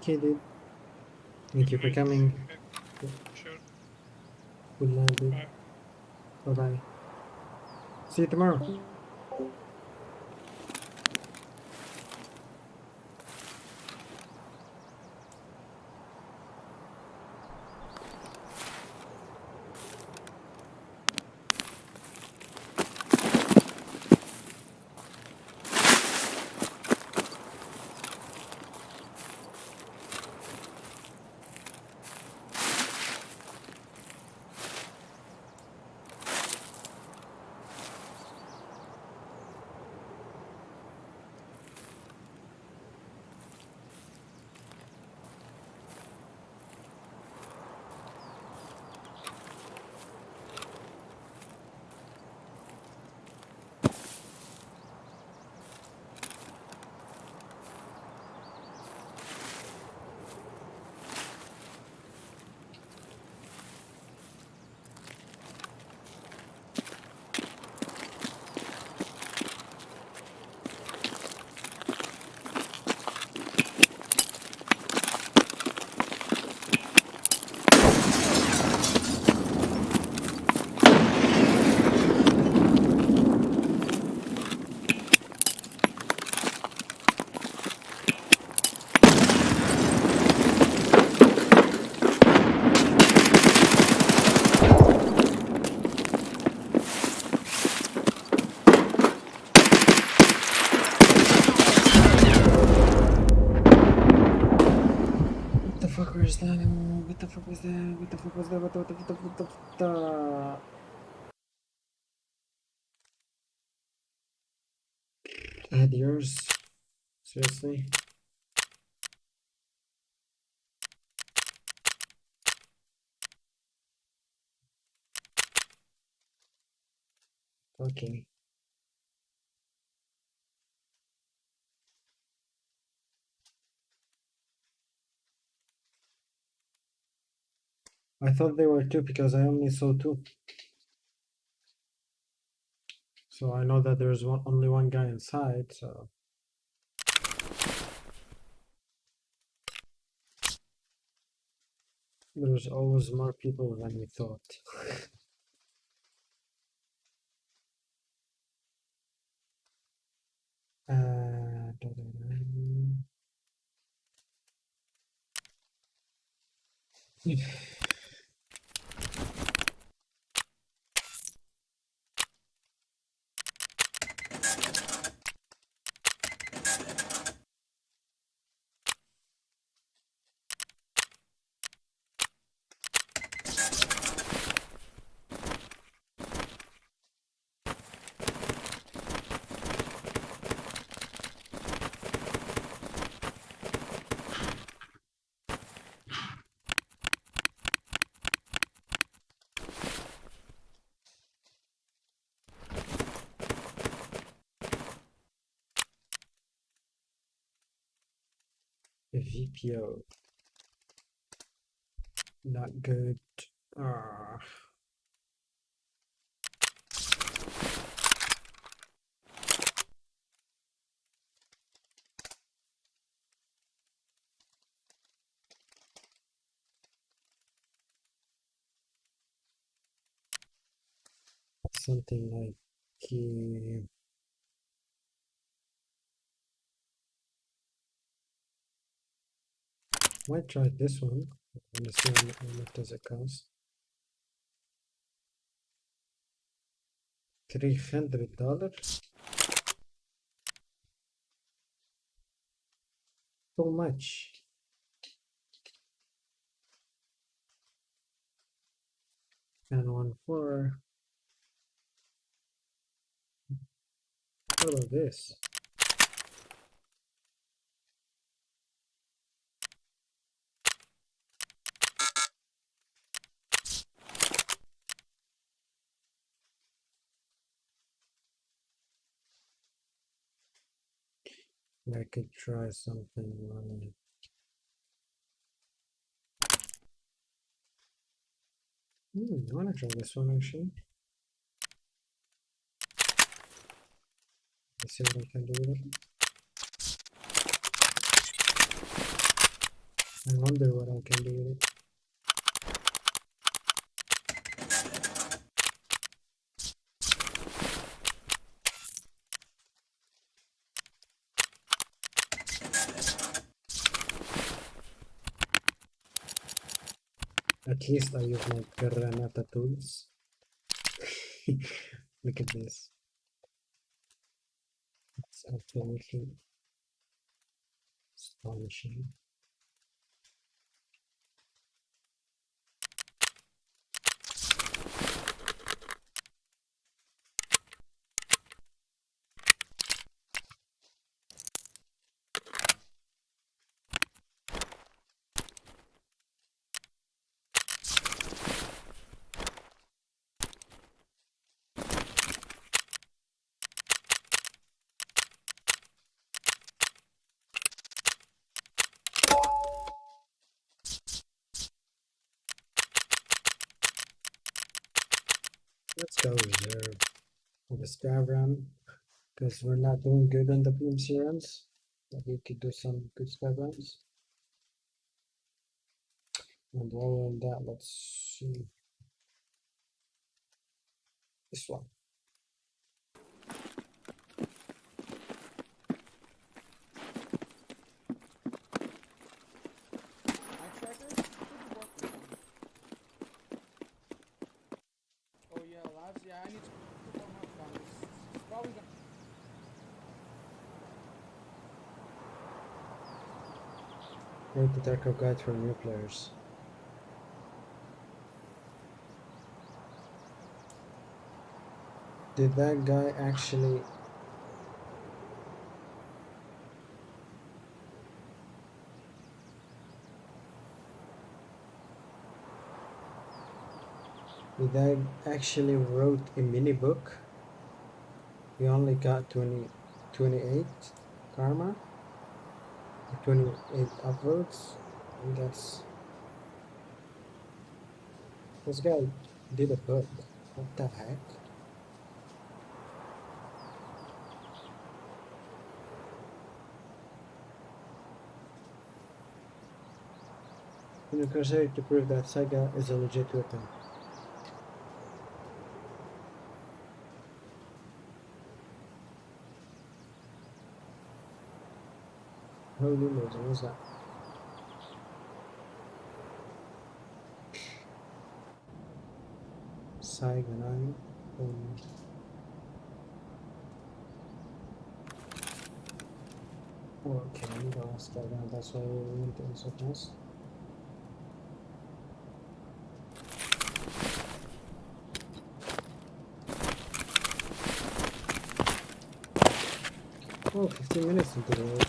Okay, dude. Thank you for Wait, coming. Sure. Good night, dude. Bye. Bye bye. See you tomorrow. What the fuck was that? What the fuck was that? What the fuck was that? What the I had yours. Seriously? Okay. I thought they were two because I only saw two. So I know that there's only one guy inside, so there's always more people than we thought. VPO. Not good. Ah. Something like might try this one. Let's see how much does it cost. $300? So much. And 1.4. What about this? I could try something like I wanna try this one actually. Let's see what I can do with it. I wonder what I can do with it. At least I use my Granata tools. Look at this. It's absolutely astonishing. Let's go reserve with the scav run, because we're not doing good on the PMC runs. But we could do some good scav runs. And while on that, let's see this one. My tracker should be working. Oh yeah, labs. Yeah, I need to put one more down. It's probably gonna. Read the Tarkov guide for new players. Did that guy actually... Did I actually wrote a mini book? We only got 28 karma, 28 upvotes, and that's... This guy did a book. What the heck? Necessary to prove that Saga is a legit weapon. Holy moly, what's that? Saga 9. Okay, I'm gonna start down. That's why we went in so fast. Oh, 15 minutes into the road.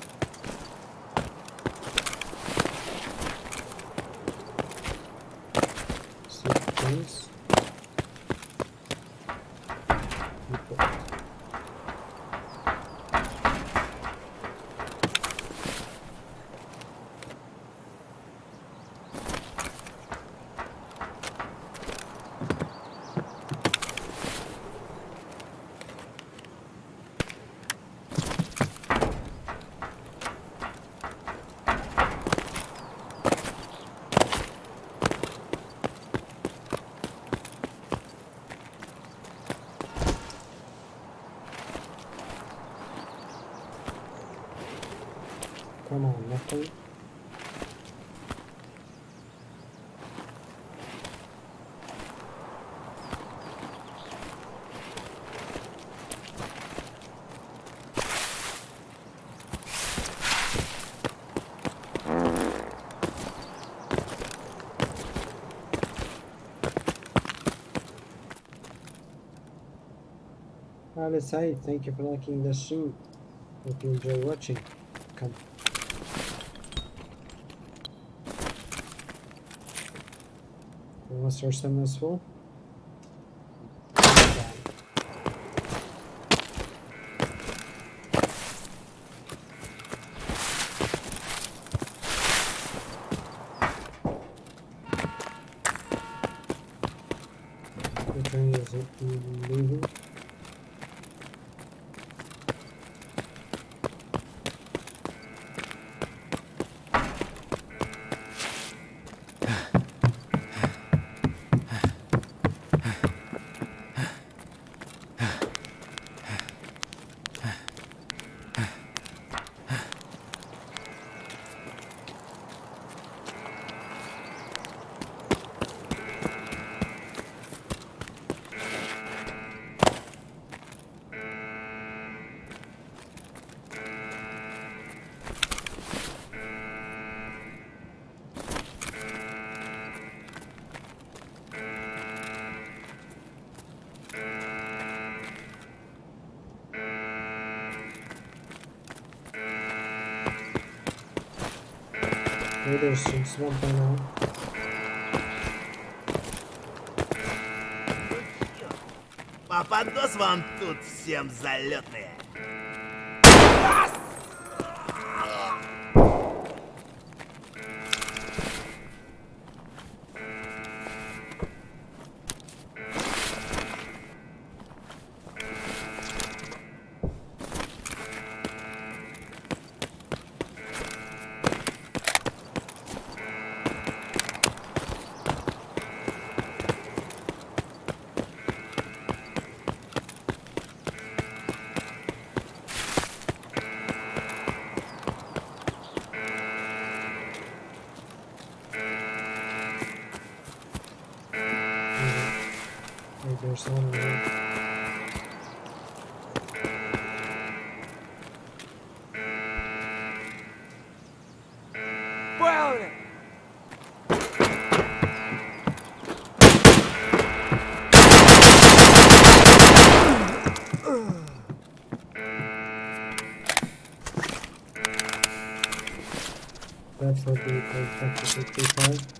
Sleep things. Report. Come on, nothing. Ali Said, thank you for liking the stream. Hope you enjoy watching. Come. Once our stamina is full. The train is leaving. Maybe there's some swamp by now. Попадос вам тут всем залетные. Maybe there's one more. That's what we call tactical 55.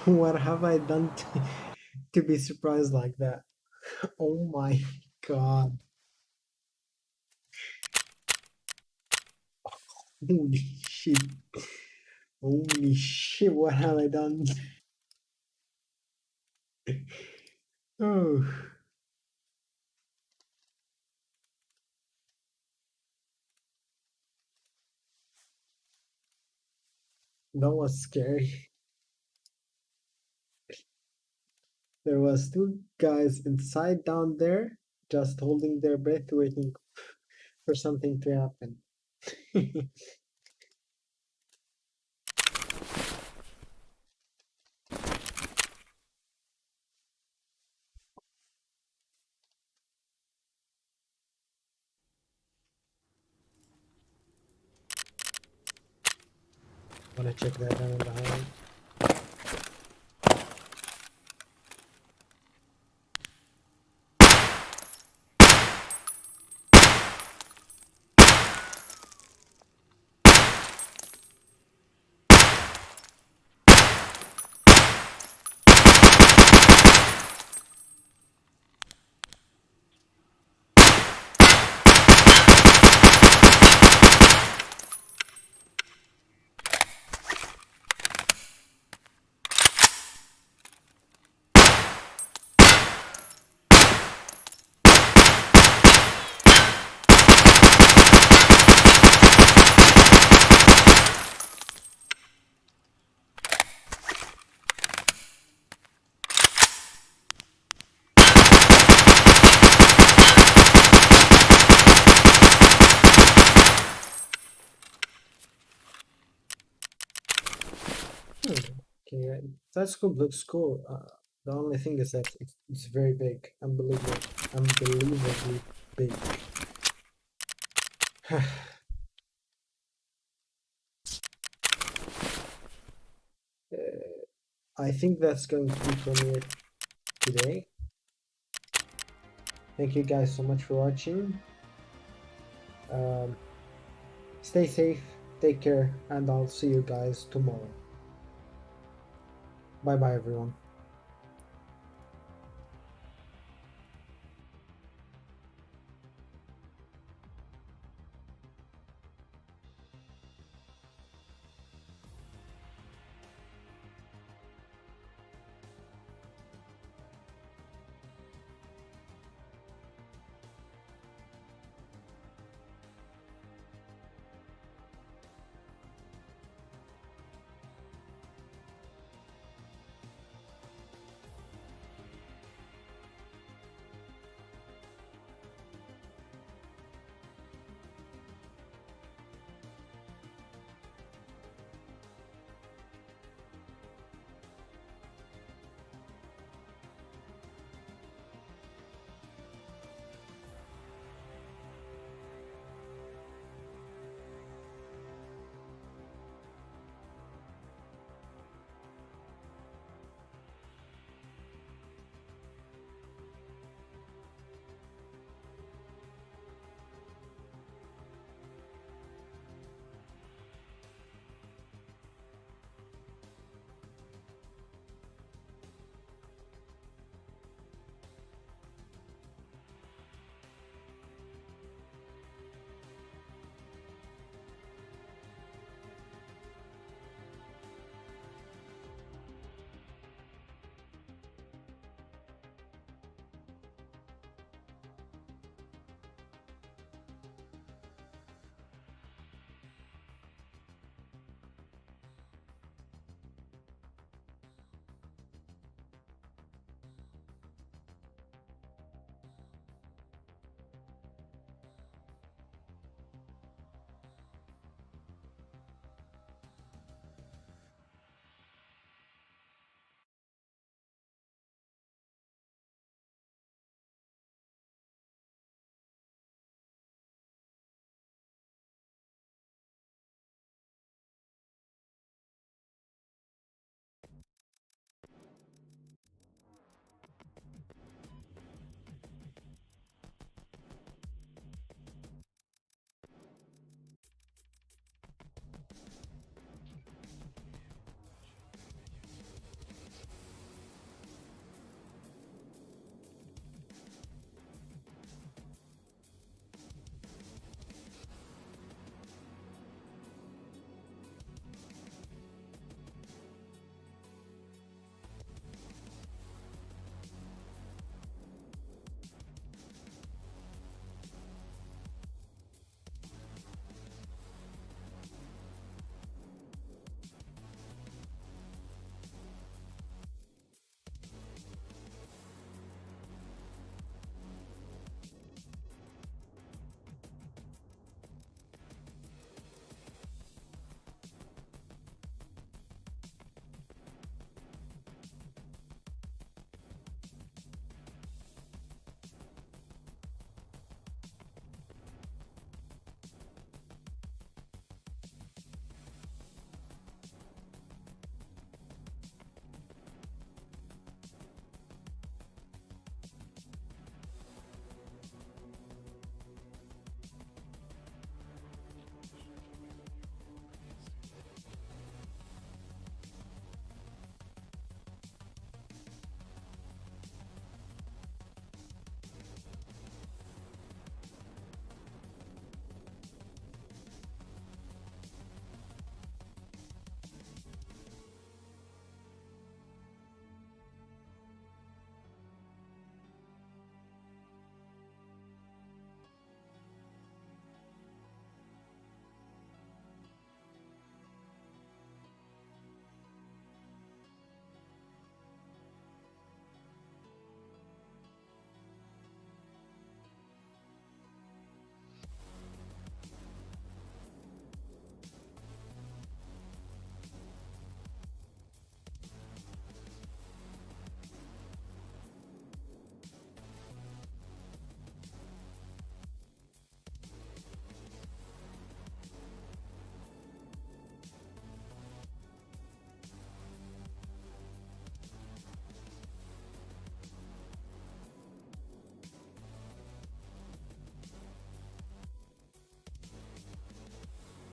What have I done to be surprised like that? Oh my god. Holy shit. Holy shit, what have I done? Oh, that was scary. There was two guys inside down there, just holding their breath, waiting for something to happen. Wanna check that down behind? Okay, that scope looks cool. The only thing is that it's very big, unbelievably big. I think that's going to be for me today. Thank you guys so much for watching. Stay safe, take care, and I'll see you guys tomorrow. Bye bye, everyone.